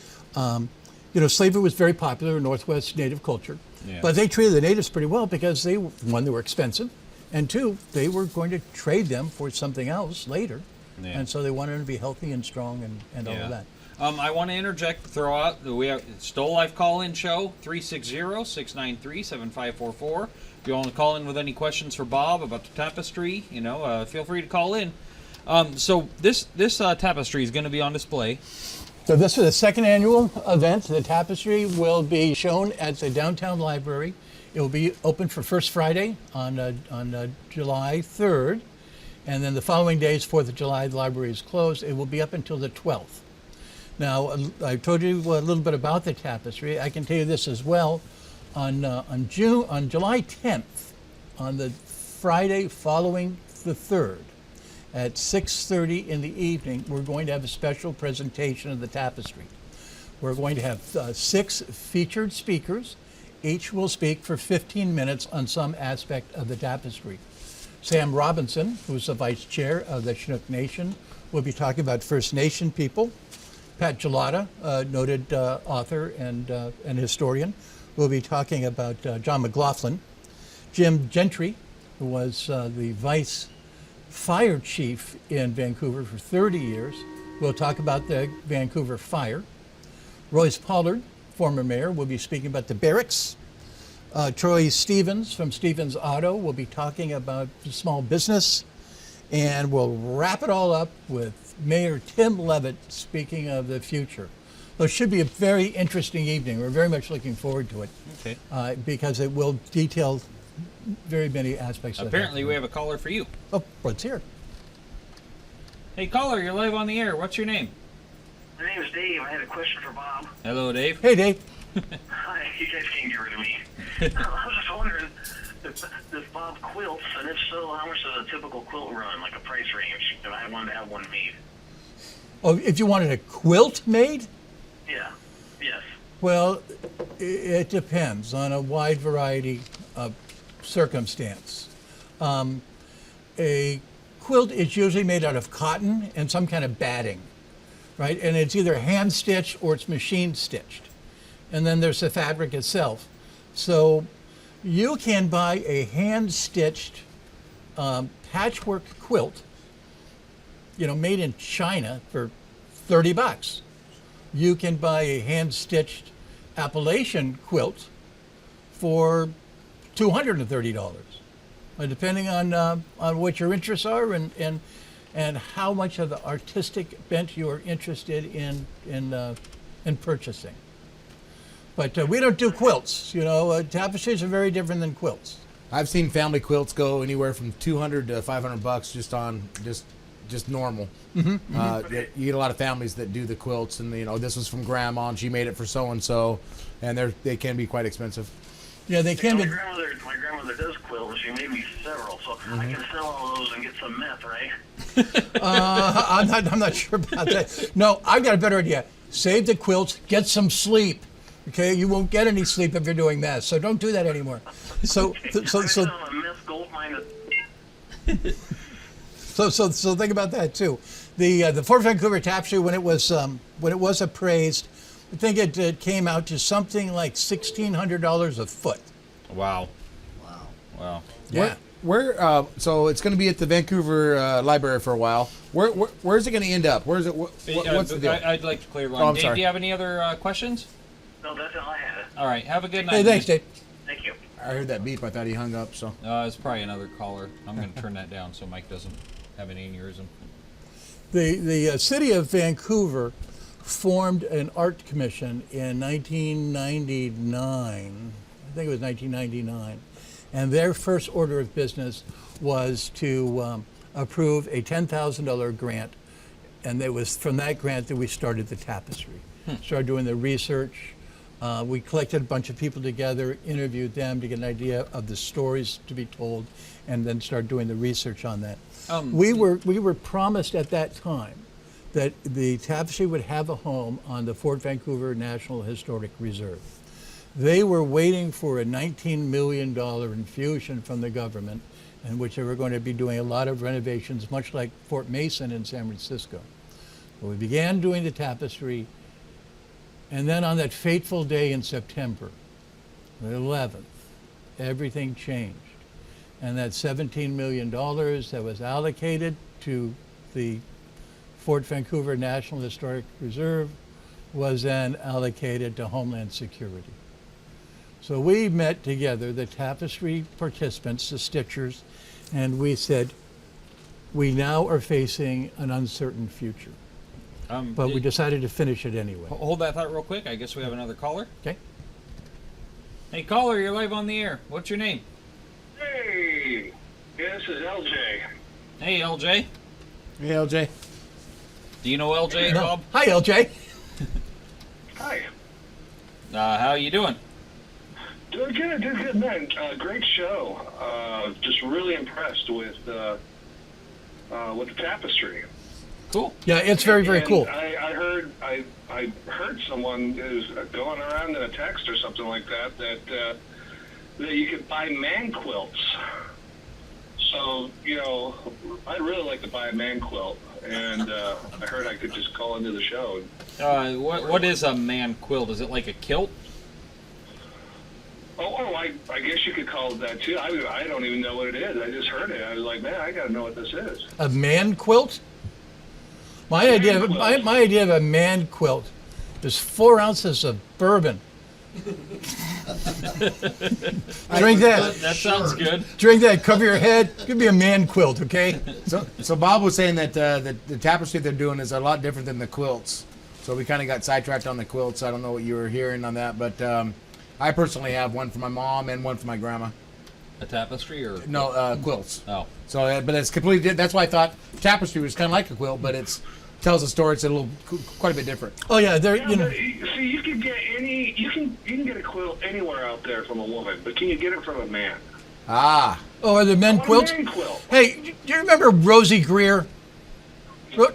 slavery was very popular in Northwest Native culture. Yeah. But they treated the natives pretty well because they were expensive, and two, they were going to trade them for something else later. Yeah. And so they wanted them to be healthy and strong and all of that. I want to interject, throw out, we have Still Life call-in show, 360-693-7544. If you want to call in with any questions for Bob about the tapestry, feel free to call in. So this tapestry is going to be on display. So this is the second annual event. The tapestry will be shown at the downtown library. It will be open for First Friday on July 3rd. And then the following day is 4th of July. The library is closed. It will be up until the 12th. Now, I told you a little bit about the tapestry. I can tell you this as well. On July 10th, on the Friday following the 3rd, at 6:30 in the evening, we're going to have a special presentation of the tapestry. We're going to have 6 featured speakers. Each will speak for 15 minutes on some aspect of the tapestry. Sam Robinson, who's the vice chair of the Chinook Nation, will be talking about First Nation people. Pat Gelada, noted author and historian, will be talking about John McLaughlin. Jim Gentry, who was the vice fire chief in Vancouver for 30 years, will talk about the Vancouver fire. Royce Pollard, former mayor, will be speaking about the barracks. Troy Stevens from Stevens Auto will be talking about small business. And we'll wrap it all up with Mayor Tim Levitt speaking of the future. So it should be a very interesting evening. We're very much looking forward to it. Okay. Because it will detail very many aspects of it. Apparently we have a caller for you. Oh, let's hear it. Hey, caller, you're live on the air. What's your name? My name is Dave. I had a question for Bob. Hello, Dave. Hey, Dave. Hi, you guys can't get rid of me. I was just wondering if Bob quilts, and if so, how much does a typical quilt run, like a price range, if I wanted to have one made? Oh, if you wanted a quilt made? Yeah. Yes. Well, it depends on a wide variety of circumstance. A quilt is usually made out of cotton and some kind of batting, right? And it's either hand stitched or it's machine stitched. And then there's the fabric itself. So you can buy a hand stitched patchwork quilt, made in China for $30. You can buy a hand-stitched Appalachian quilt for $230, depending on what your interests are and how much of the artistic bent you are interested in purchasing. But we don't do quilts. Tapestries are very different than quilts. I've seen family quilts go anywhere from $200 to $500 just normal. Mm-hmm. You get a lot of families that do the quilts, and this was from grandma, and she made it for so and so, and they can be quite expensive. Yeah, they can be. My grandmother does quilt, and she made me several, so I can sell all those and get some meth, right? I'm not sure about that. No, I've got a better idea. Save the quilts, get some sleep. Okay, you won't get any sleep if you're doing that, so don't do that anymore. So think about that too. The Fort Vancouver tapestry, when it was appraised, I think it came out to something like $1,600 a foot. Wow. Wow. Yeah. So it's going to be at the Vancouver Library for a while. Where's it going to end up? Where's it? What's the deal? I'd like to clear the line. Oh, I'm Dave, sorry. do you have any other questions? No, that's all I had. All right. Have a good night. Hey, thanks, Dave. Thank you. I heard that beep. I thought he hung up. So It's probably another caller. I'm going to turn that down so Mike doesn't have any aneurysm. The city of Vancouver formed an art commission in 1999. I think it was 1999. And their first order of business was to approve a $10,000 grant. And it was from that grant that we started the tapestry. Started doing the research. We collected a bunch of people together, interviewed them to get an idea of the stories to be told, and then started doing the research on that. We were promised at that time that the tapestry would have a home on the Fort Vancouver National Historic Reserve. They were waiting for a $19 million infusion from the government, in which they were going to be doing a lot of renovations, much like Fort Mason in San Francisco. So we began doing the tapestry, and then on that fateful day in September, the 11th, everything changed. And that $17 million that was allocated to the Fort Vancouver National Historic Reserve was then allocated to Homeland Security. So we met together, the tapestry participants, the stitchers, and we said, we now are facing an uncertain future. But we decided to finish it anyway. Hold that thought real quick. I guess we have another caller. Okay. Hey, caller, you're live on the air. What's your name? Hey, this is LJ. Hey, LJ. hey, LJ. Do you know LJ, Bob? Hi, LJ. Hi. How you doing? Doing good, man. Great show. Just really impressed with the tapestry. Cool. Yeah, it's very, very And cool. I heard someone is going around in a text or something like that you could buy man quilts. So, I'd really like to buy a man quilt, and I heard I could just call into the show. What is a man quilt? Is it like a kilt? I guess you could call it that too. I don't even know what it is. I just heard it. I was like, man, I got to know what this is. A man quilt? My idea of a man quilt is 4 ounces of bourbon. Drink that. That sounds good. Drink that. Cover your head. Give me a man quilt, okay? So Bob was saying that the tapestry they're doing is a lot different than the quilts. So we kind of got sidetracked on the quilts. I don't know what you were hearing on that, but I personally have one for my mom and one for my grandma. A tapestry or No, quilts. Oh, So, but it's completely different. That's why I thought tapestry was kind of like a quilt, but it's tells a story. It's a little quite a bit different. Oh yeah, they're Yeah, but, see, you can get you can get a quilt anywhere out there from a woman, but can you get it from a man? Ah, Oh, are the men A quilts? man quilt. Hey, do you remember Rosie Greer?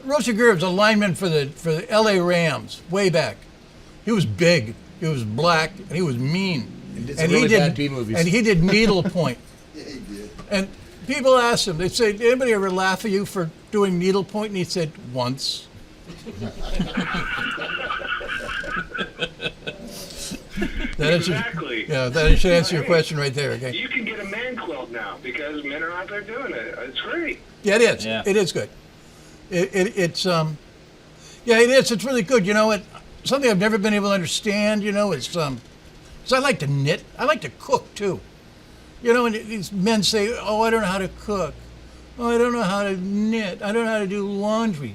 Rosie Greer was a lineman for the L.A. Rams way back. He was big, he was black, and he was mean. And did some really bad B movies. And he did needlepoint. Yeah, he did. And people asked him, they'd say, did anybody ever laugh at you for doing needlepoint? And he said, once. Exactly. That should answer your question right there, okay? You can get a man quilt now because men are out there doing it. It's great. Yeah, it is. Yeah. It is good. It's yeah, it is. It's really good. Something I've never been able to understand, is because I like to knit. I like to cook too. And these men say, "Oh, I don't know how to cook. Oh, I don't know how to knit. I don't know how to do laundry."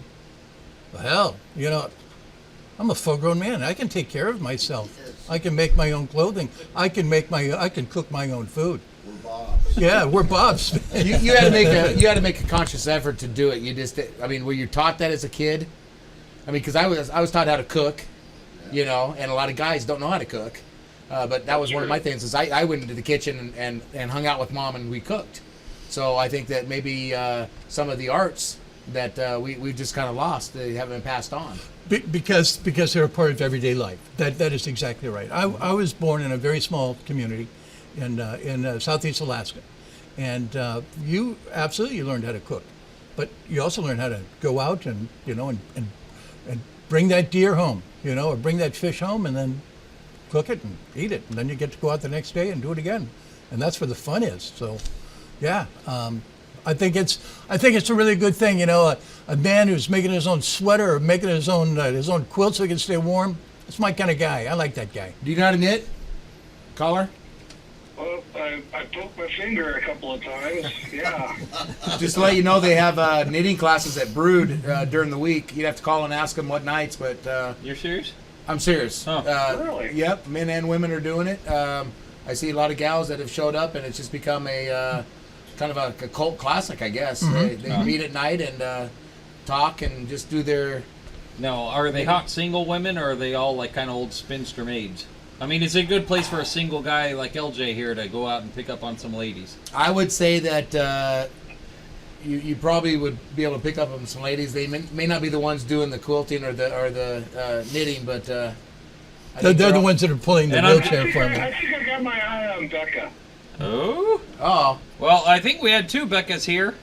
Well, I'm a full-grown man. I can take care of myself. I can make my own clothing. I can cook my own food. We're Bob's. Yeah, we're Bob's. you had to make a conscious effort to do it. Were you taught that as a kid? Because I was taught how to cook, and a lot of guys don't know how to cook. But that was one of my things. Is I went into the kitchen and hung out with mom and we cooked. So I think that maybe some of the arts that we've just kind of lost, they haven't been passed on. Because they're a part of everyday life. That is exactly right. I was born in a very small community in southeast Alaska, and you absolutely learned how to cook, but you also learned how to go out and and bring that deer home, or bring that fish home, and then cook it and eat it, and then you get to go out the next day and do it again, and that's where the fun is. So, yeah. I think it's a really good thing, a man who's making his own sweater or making his own quilt so he can stay warm. That's my kind of guy. I like that guy. Do you know how to knit? Caller? Well, I poked my finger a couple of times. Yeah. Just to let you know, they have knitting classes at Brood during the week. You'd have to call and ask them what nights, but... You're serious? I'm serious. Oh. Really? Yep, men and women are doing it. I see a lot of gals that have showed up, and it's just become a... kind of a cult classic, I guess. Mm-hmm. They meet at night and talk and just do their... Now, are they hot single women, or are they all like kind of old spinster maids? I mean, is it a good place for a single guy like LJ here to go out and pick up on some ladies? I would say that you probably would be able to pick up on some ladies. They may not be the ones doing the quilting or the knitting, but They're the ones that are pulling the And I'm- wheelchair for me. I think I got my eye on Becca. Oh? Oh, Well, I think we had 2 Beccas here,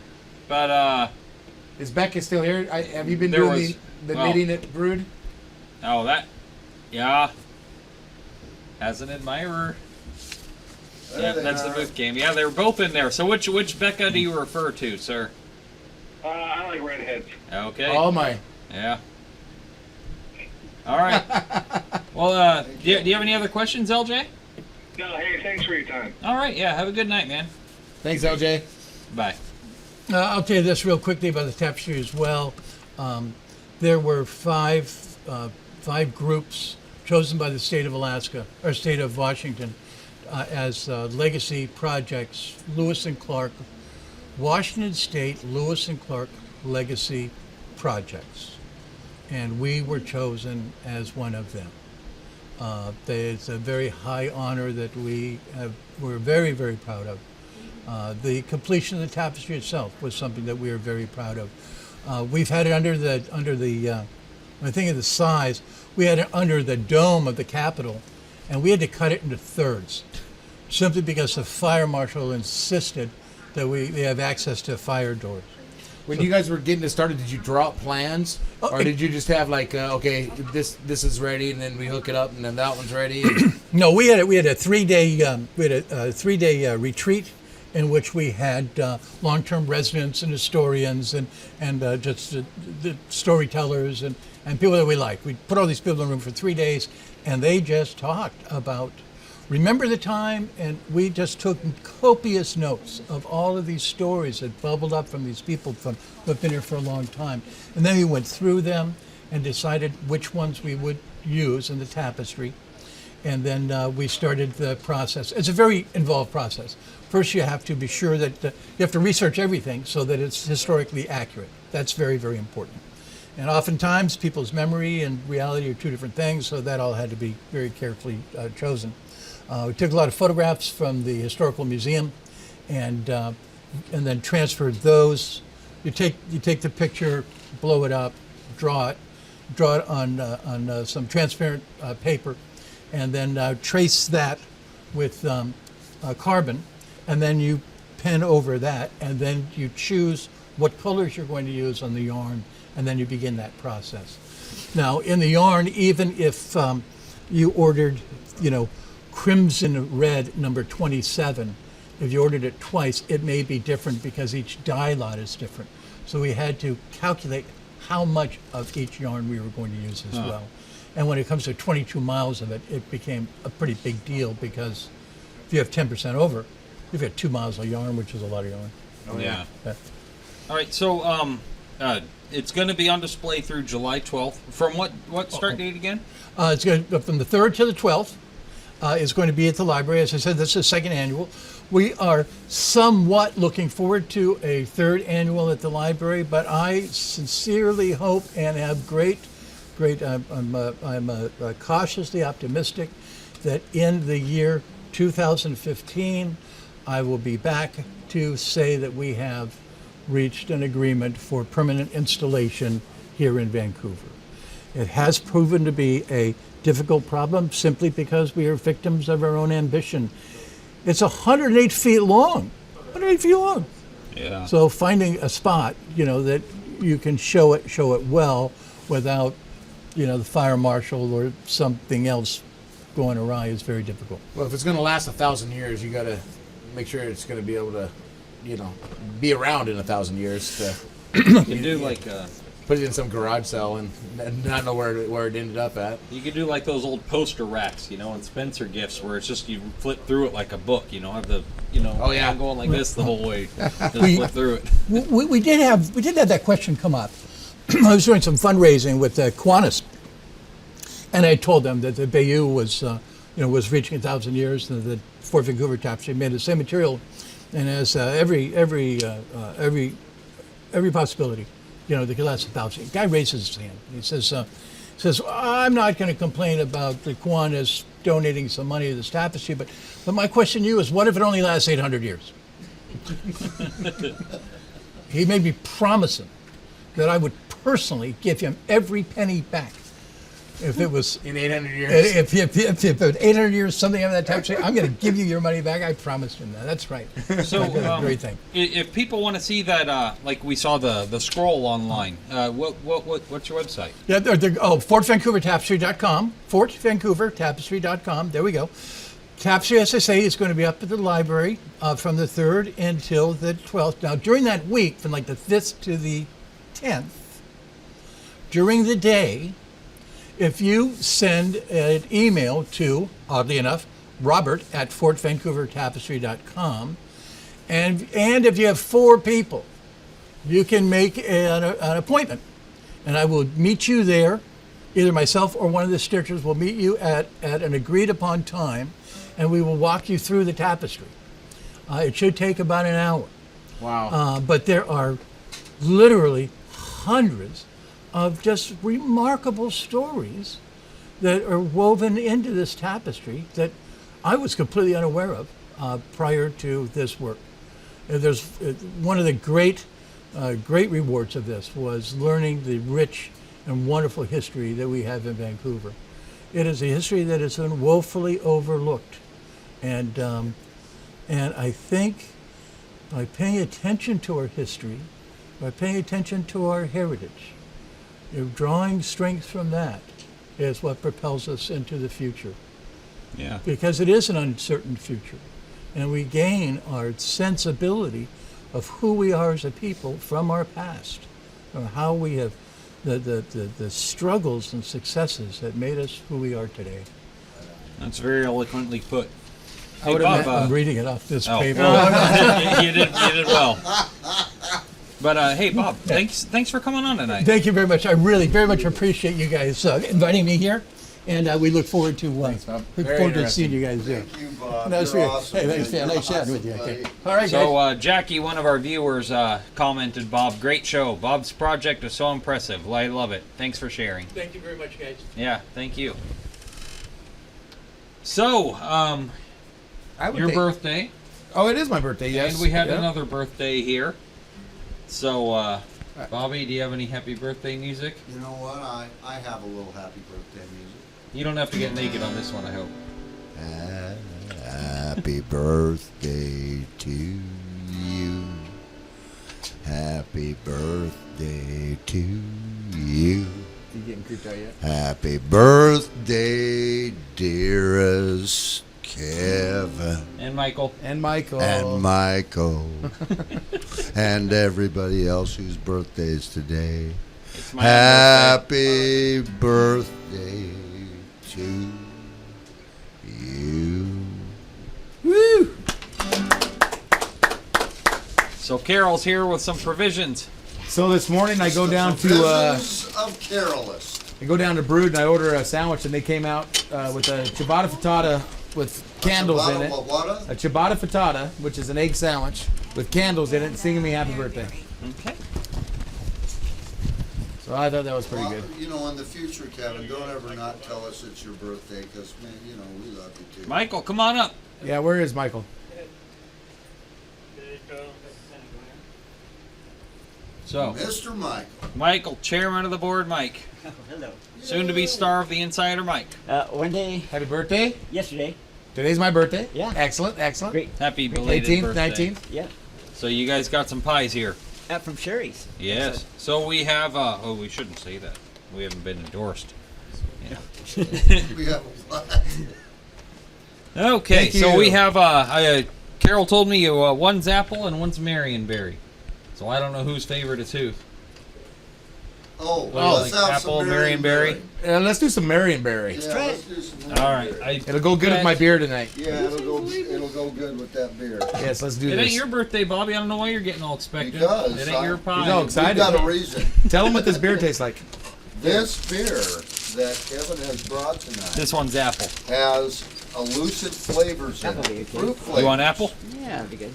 but is Becca still here? Have you been There doing was- the well- knitting at Brood? oh, yeah. As an admirer. Yeah, that's the boot game. Yeah, they were both in there. So which Becca do you refer to, sir? I like redheads. Okay. Oh my! Yeah. All right. Well, do you have any other questions, LJ? No, hey, thanks for your time. All right. Yeah. Have a good night, man. Thanks, LJ. Bye. I'll tell you this real quickly about the tapestry as well. There were five groups chosen by the state of Alaska, or state of Washington, as legacy projects. Lewis and Clark, Washington State Lewis and Clark legacy projects. And we were chosen as one of them. It's a very high honor that we're very, very proud of. The completion of the tapestry itself was something that we are very proud of. We've had it under the when I think of the size, we had it under the dome of the Capitol, and we had to cut it into thirds, simply because the fire marshal insisted that we have access to fire doors. When you guys were getting it started, did you draw up plans, or did you just have like, okay, this is ready, and then we hook it up, and then that one's ready? No, we had a 3-day retreat in which we had long-term residents and historians and just the storytellers and people that we like. We put all these people in the room for 3 days, and they just talked about remember the time, and we just took copious notes of all of these stories that bubbled up from these people who have been here for a long time. And then we went through them and decided which ones we would use in the tapestry. And then we started the process. It's a very involved process. First, you have to be sure that you have to research everything so that it's historically accurate. That's very, very important. And oftentimes, people's memory and reality are two different things, so that all had to be very carefully chosen. We took a lot of photographs from the Historical Museum, and then transferred those. You take the picture, blow it up, draw it on some transparent paper, and then trace that with carbon, and then you pen over that, and then you choose what colors you're going to use on the yarn, and then you begin that process. Now, in the yarn, even if you ordered, crimson red number 27, if you ordered it twice, it may be different because each dye lot is different. So we had to calculate how much of each yarn we were going to use as well. And when it comes to 22 miles of it, it became a pretty big deal because if you have 10% over, you've got 2 miles of yarn, which is a lot of yarn. Oh, yeah. All right, so it's going to be on display through July 12th. From what start date again? It's going to, from the 3rd to the 12th. Is going to be at the library. As I said, this is the second annual. We are somewhat looking forward to a third annual at the library, but I sincerely hope and have I'm cautiously optimistic that in the year 2015, I will be back to say that we have reached an agreement for permanent installation here in Vancouver. It has proven to be a difficult problem simply because we are victims of our own ambition. It's 108 feet long. 108 feet long. Yeah. So finding a spot, that you can show it well without, the fire marshal or something else going awry is very difficult. Well, if it's going to last 1,000 years, you got to make sure it's going to be able to, be around in 1,000 years. You can do like Put it in some garage cell and not know where it ended up at. you could do like those old poster racks, in Spencer Gifts, where it's just you flip through it like a book. Have the Oh, yeah. I'm going like this the whole way. Just We- flip through it. We did have that question come up. I was doing some fundraising with Qantas, and I told them that the Bayou was reaching 1,000 years, and the Fort Vancouver Tapestry made the same material, and as every possibility, they could last 1,000. Guy raises his hand. He says, I'm not going to complain about the Qantas donating some money to this tapestry, but my question to you is, what if it only lasts 800 years? He made me promise him that I would personally give him every penny back if it was In 800 years. if 800 years something happened to that tapestry. I'm going to give you your money back. I promised him that. That's right. So, Great thing. if people want to see that, like we saw the scroll online, what's your website? Yeah, FortVancouverTapestry.com. FortVancouverTapestry.com. There we go. Tapestry, as I say, is going to be up at the library from the 3rd until the 12th. Now, during that week, from like the 5th to the 10th, during the day, if you send an email to, oddly enough, Robert@FortVancouverTapestry.com, and if you have 4 people, you can make an appointment, and I will meet you there. Either myself or one of the stitchers will meet you at an agreed upon time, and we will walk you through the tapestry. It should take about an hour. Wow. But there are literally hundreds of just remarkable stories that are woven into this tapestry that I was completely unaware of prior to this work. There's one of the great rewards of this was learning the rich and wonderful history that we have in Vancouver. It is a history that has been woefully overlooked, and I think by paying attention to our history, by paying attention to our heritage, drawing strength from that is what propels us into the future. Yeah. Because it is an uncertain future. And we gain our sensibility of who we are as a people from our past, or how we have the struggles and successes that made us who we are today. That's very eloquently put. I Hey, would Bob, imagine I'm reading it off this oh. paper. you did well. But hey, Bob, thanks for coming on tonight. Thank you very much. I really very much appreciate you guys inviting me here, and we look forward to Bob. Very seeing you guys there. Thank you, Bob. That's You're great. awesome. Hey, thanks, man. man. Nice You're chatting with you. awesome, Okay. buddy. All right, guys. So Jackie, one of our viewers, commented, Bob, great show. Bob's project is so impressive. I love it. Thanks for sharing. Thank you very much, guys. Yeah, thank you. So, I would your take- birthday, Oh, it is my birthday, yes. and we had Yeah. another birthday here. So, Bobby, do you have any happy birthday music? You know what? I have a little happy birthday music. You don't have to get naked on this one, I hope. Happy birthday to you. Happy birthday to you. You getting creeped out yet? Happy birthday, dearest Kevin And Michael. And Michael. and Michael and everybody else whose birthdays today. It's my birthday. Happy birthday to you. Woo! So Carol's here with some provisions. So this morning I go down to Business of Carolist. Brood and I order a sandwich and they came out with a ciabatta frittata with candles in it. A ciabatta frittata, which is an egg sandwich with candles in it, and singing me happy birthday. Okay. So I thought that was pretty good. You know, in the future, Kevin, don't ever not tell us it's your birthday, because, man, you know, we love you too. Michael, come on up. Yeah, where is Michael? So, Mr. Michael. Michael, chairman of the board, Mike. Oh, hello. Soon to be star of the Insider, Mike. One day, Happy birthday. yesterday. Today's my birthday. Yeah. Excellent, excellent. Great. Happy belated 18th, birthday. 19th. Yeah. So you guys got some pies here. From Sherry's. Yes. So we have, oh, we shouldn't say that. We haven't been endorsed. We have a lot. Okay, Thank so you. we have, Carol told me one's apple and one's Marionberry. So I don't know whose favorite is whose. Oh, Well, let's like have apple, some Marionberry? Let's do some Marionberry. Yeah, try let's it. do some All right. Marionberry. It'll go good with my beer tonight. Yeah, it'll go good with that beer. Yes, let's do It this. ain't your birthday, Bobby. I don't know why you're getting all expectant. Because it ain't your pie. No, We've excited. got a reason. Tell them what this beer tastes like. This beer that Kevin has brought tonight This one's apple. has elusive flavors in That'll be it. okay. Fruit flavors. You want apple? Yeah, that'd be good.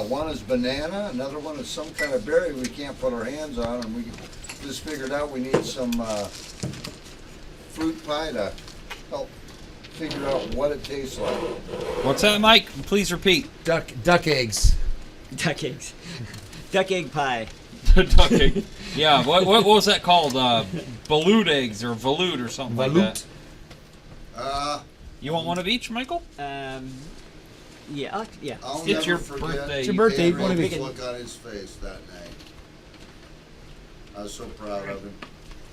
One is banana, another one is some kind of berry we can't put our hands on, and we just figured out we need some fruit pie to help figure out what it tastes like. What's that, Mike? Please repeat. Duck eggs. Duck eggs. Duck egg pie. Duck egg. Yeah, what was that called? Balut eggs or velout or something like that. You want one of each, Michael? Yeah, yeah. I'll It's never your forget birthday. It's your birthday, Gabriel's one of each. look on his face that night. I was so proud of him.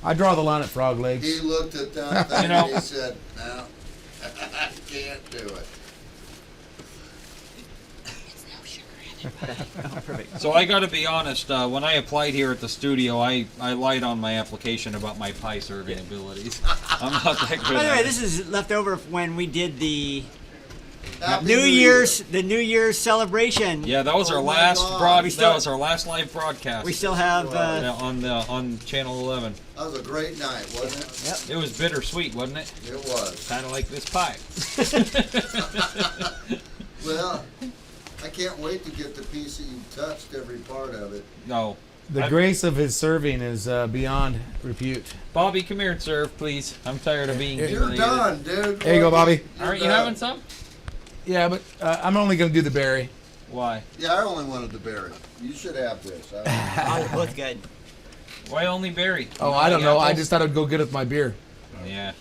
I draw the line at frog He legs. looked at that thing You know- and he said, "No, I can't do it." So I got to be honest. When I applied here at the studio, I lied on my application about my pie serving abilities. I'm not that good. By the at way, it. this is left over when we did the Happy New Year. Year's celebration. Yeah, that was Oh our my last God. that was our last live broadcast. We still have. Yeah, on channel 11. That was a great night, wasn't it? Yep. It was bittersweet, wasn't it? It was. Kind of like this pie. Well, I can't wait to get the piece that you touched every part of it. No, The grace of his serving is beyond repute. Bobby, come here and serve, please. I'm tired of being. You're humiliated. done, dude. There you go, Bobby. You're Aren't you done. having some? Yeah, but I'm only going to do the berry. Why? Yeah, I only wanted the berry. You should have this. Oh, they're both good. Why only berry? Oh, You I don't like know. I apples? just thought it would go good with my beer. Yeah.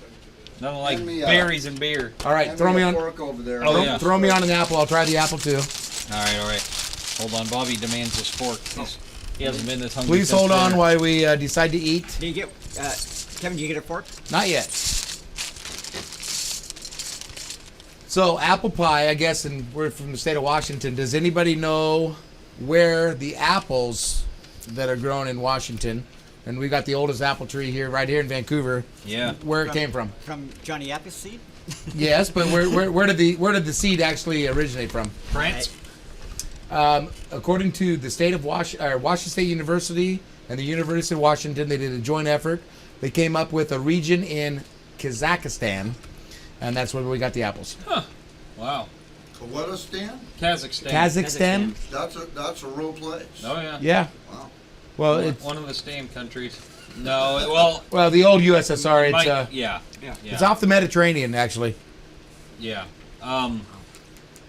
Nothing like Hand me, berries and beer. All right, Hand throw me a on. fork over there. Oh, Throw, yeah. throw me on an apple. I'll try the apple too. All right. Hold on, Bobby demands his fork. He hasn't been this hungry. Please since hold on dinner. while we decide to eat. Do you get, Kevin? Do you get a fork? Not yet. So apple pie, I guess, and we're from the state of Washington. Does anybody know where the apples that are grown in Washington, and we got the oldest apple tree here, right here in Vancouver, Yeah. where it came from? From Johnny Appleseed? Yes, but where did the seed actually originate from? France. According to the state of Washington State University and the University of Washington, they did a joint effort. They came up with a region in Kazakhstan, and that's where we got the apples. Wow. What a stand? Kazakhstan. Kazakhstan? That's a real place. Oh yeah. Yeah. Wow. Well, it's One of the stam countries. No, well, the old USSR. It's Mike, yeah. it's off the Mediterranean, actually. Yeah.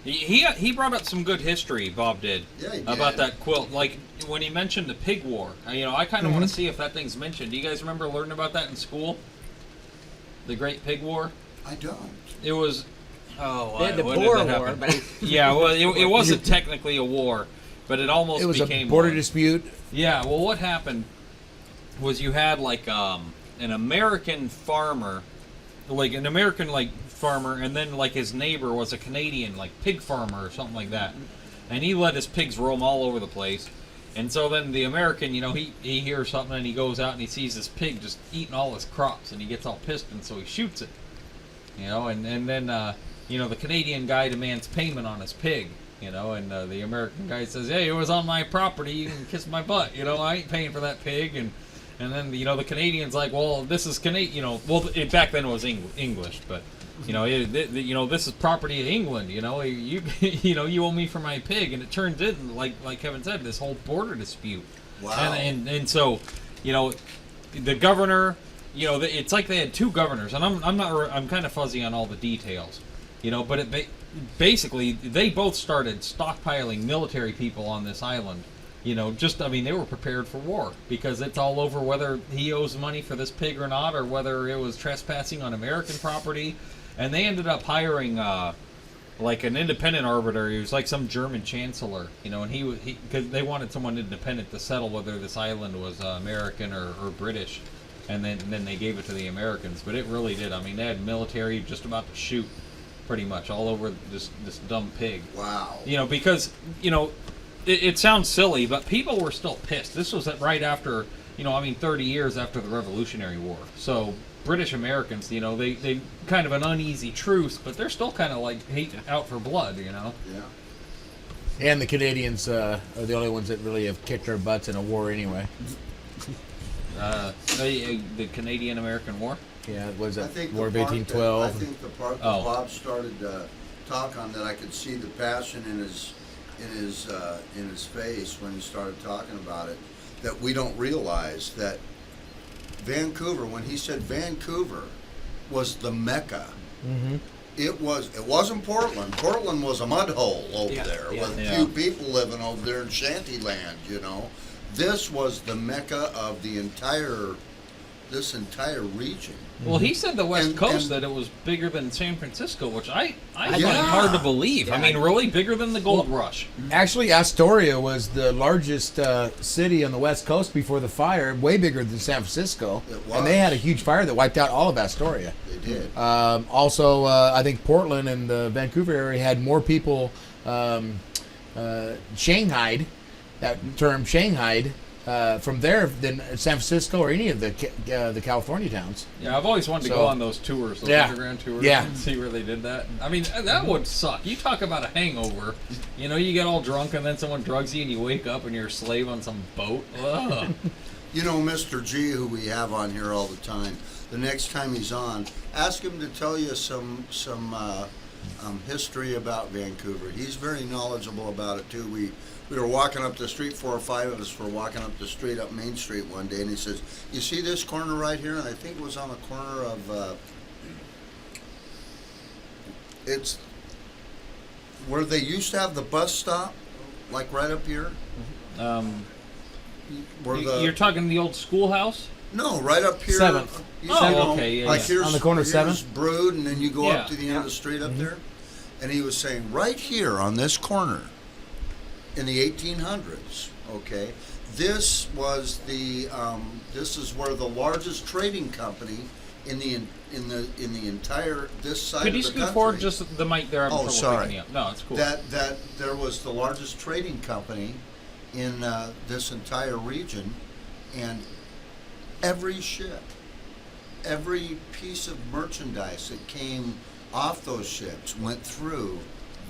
He brought up some good history. Bob did. Yeah, he About did. that quilt. Like when he mentioned the pig war. I kind of want to see if that thing's mentioned. Do you guys remember learning about that in school? The Great Pig War. I don't. It was. Oh, They had the when did Boer that War, happen? but Yeah, well, it wasn't technically a war, but it almost It was became a border one. dispute. Yeah, well, what happened was you had like an American farmer, and then like his neighbor was a Canadian like pig farmer or something like that, and he let his pigs roam all over the place, and so then the American, he hears something and he goes out and he sees this pig just eating all his crops and he gets all pissed and so he shoots it, and then the Canadian guy demands payment on his pig. And the American guy says, "Hey, it was on my property. You can kiss my butt. I ain't paying for that pig." And then the Canadian's like, "Well, this is Canadian. Back then it was English, but this is property of England. You you owe me for my pig." And it turns into like Kevin said, this whole border dispute. Wow. And so, the governor, it's like they had two governors, and I'm kind of fuzzy on all the details, but basically they both started stockpiling military people on this island, they were prepared for war because it's all over whether he owes money for this pig or not, or whether it was trespassing on American property. And they ended up hiring like an independent arbiter. He was like some German chancellor, and because they wanted someone independent to settle whether this island was American or British. And then they gave it to the Americans. But it really did. I mean, they had military just about to shoot pretty much all over this dumb pig. Wow. Because, it sounds silly, but people were still pissed. This was right after, 30 years after the Revolutionary War. So British Americans, they kind of an uneasy truce, but they're still kind of like hate out for blood, Yeah. And the Canadians are the only ones that really have kicked our butts in a war anyway. The Canadian-American War? Yeah, was I it think War of the part 1812? I think the part that Bob started to talk on, that I could see the passion in his face when he started talking about it, that we don't realize that Vancouver, when he said Vancouver was the Mecca, it wasn't Portland. Portland was a mud hole over there with a few people living over there in Shantyland, This was the Mecca of this entire region. Well, he said the West Coast that it was bigger than San Francisco, which I find Yeah. hard to believe. Yeah. I mean, really bigger than the gold rush. Actually, Astoria was the largest city on the West Coast before the fire, way bigger than San Francisco. It was. And they had a huge fire that wiped out all of Astoria. They did. Also, I think Portland and the Vancouver area had more people shanghaied, that term shanghaied, from there than San Francisco or any of the California towns. Yeah, I've always wanted to go on those tours, those underground tours, and see where they did that. I mean, that would suck. You talk about a hangover. You get all drunk and then someone drugs you and you wake up and you're a slave on some boat. Ugh. Mr. G, who we have on here all the time, the next time he's on, ask him to tell you some history about Vancouver. He's very knowledgeable about it too. We were walking up the street, 4 or 5 of us were walking up the street, up Main Street one day, and he says, "You see this corner right here?" And I think it was on the corner of, it's where they used to have the bus stop, like right up here. Where You're talking the old schoolhouse? No, right up here. 7th. Okay, yeah, like yeah. here's, On the corner of here's 7th? Brood, and then you go Yeah. up to the end of the street up there. And he was saying, right here on this corner, in the 1800s, okay, this was the this is where the largest trading company in the entire this side Could of you the scoot country. forward just the mic there? I'm Oh, sorry. picking up. No, it's cool. That there was the largest trading company in this entire region, and every ship, every piece of merchandise that came off those ships went through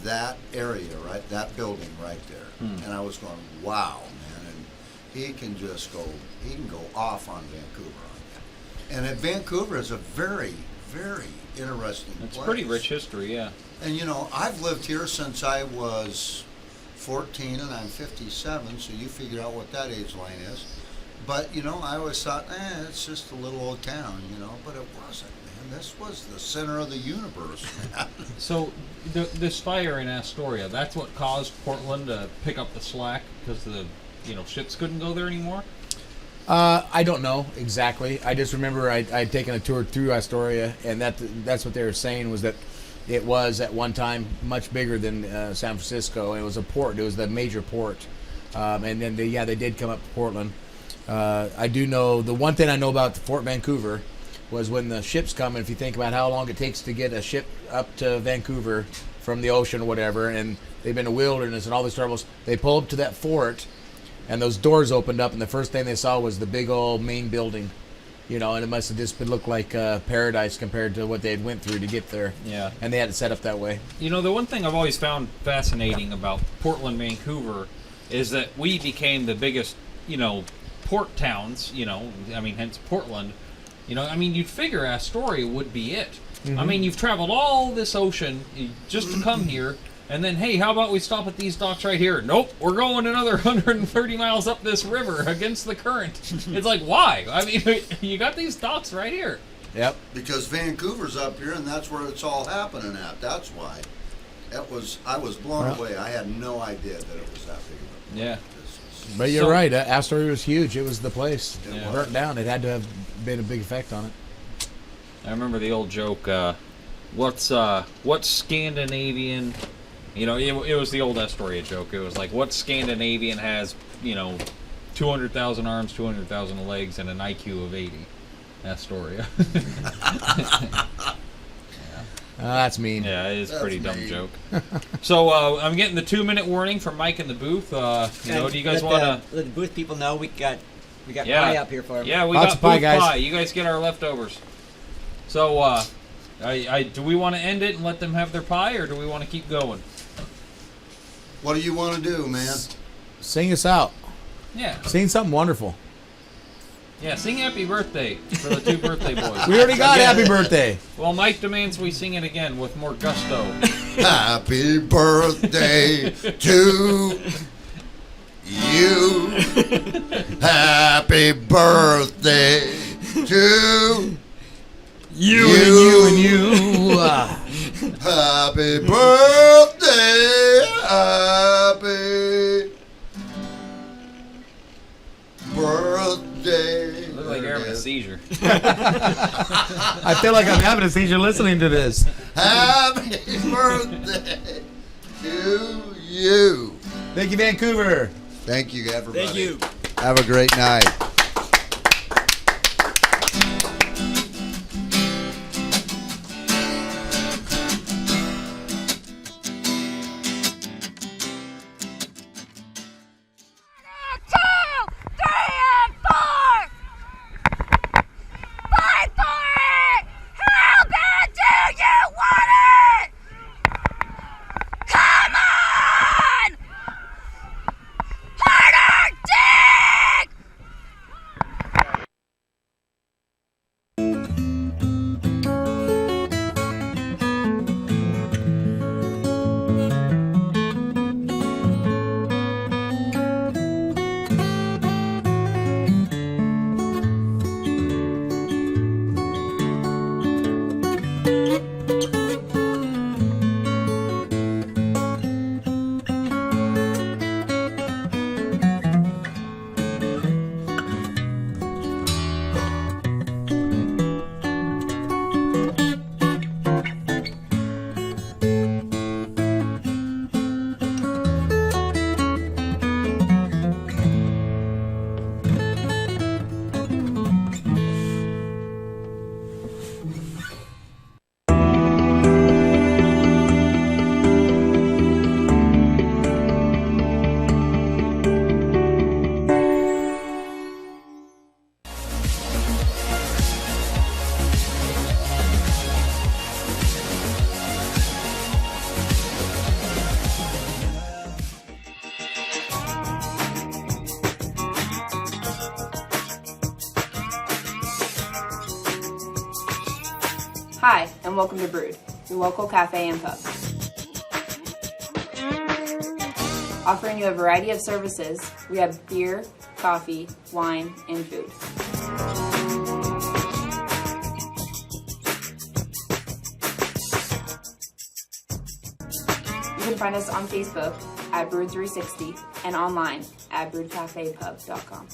that area, right, that building right there. And I was going, wow, man, and he can go off on Vancouver on that. And Vancouver is a very, very interesting It's place. pretty rich history, yeah. And I've lived here since I was 14, and I'm 57, so you figure out what that age line is. But, I always thought, it's just a little old town, but it wasn't, man. This was the center of the universe, man. So, this fire in Astoria, that's what caused Portland to pick up the slack because the ships couldn't go there anymore? I don't know exactly. I just remember I'd taken a tour through Astoria, and that's what they were saying, was that it was at one time much bigger than San Francisco. It was a port. It was the major port. And then they did come up to Portland. I do know, the one thing I know about Fort Vancouver was when the ships come, and if you think about how long it takes to get a ship up to Vancouver from the ocean or whatever, and they've been in wilderness and all these troubles, they pull up to that fort, and those doors opened up, and the first thing they saw was the big old main building, and it must have just looked like paradise compared to what they had went through to get there. Yeah. And they had it set up that way. The one thing I've always found fascinating about Portland, Vancouver, is that we became the biggest, port towns, hence Portland. You'd figure Astoria would be it. Mm-hmm. You've traveled all this ocean just to come here, and then, hey, how about we stop at these docks right here? Nope, we're going another 130 miles up this river against the current. It's like, why? You got these docks right here. Yep. Because Vancouver's up here, and that's where it's all happening at. That's why. I was blown away. I had no idea that it was that big of a Yeah. business. But you're So- right. Astoria was huge. It was the place. It Yeah. burnt down. It had to have been a big effect on it. I remember the old joke. What's Scandinavian? You know, it was the old Astoria joke. It was like, what Scandinavian has 200,000 arms, 200,000 legs, and an IQ of 80? Astoria. That's mean. Yeah, it is a pretty dumb mean. joke. So I'm getting the 2-minute warning from Mike in the booth. Do you guys want to? Let the booth people know we got Yeah. pie up here for them. Yeah, we Lots got of pie, booth guys. pie. You guys get our leftovers. So, do we want to end it and let them have their pie, or do we want to keep going? What do you want to do, man? Sing us out. Yeah, Sing something wonderful. yeah. Sing "Happy Birthday" for the two birthday boys. We already got Happy Birthday. Well, Mike demands we sing it again with more gusto. Happy birthday to you. Happy birthday to You and you. Happy birthday. Happy birthday. Look like you're having a seizure. I feel like I'm having a seizure listening to this. Happy birthday to you. Thank you, Vancouver. Thank you, everybody. Thank you. Have a great night. Hi, and welcome to Brood, your local cafe and pub. Offering you a variety of services, we have beer, coffee, wine, and food. You can find us on Facebook at Brood360 and online at broodcafepub.com.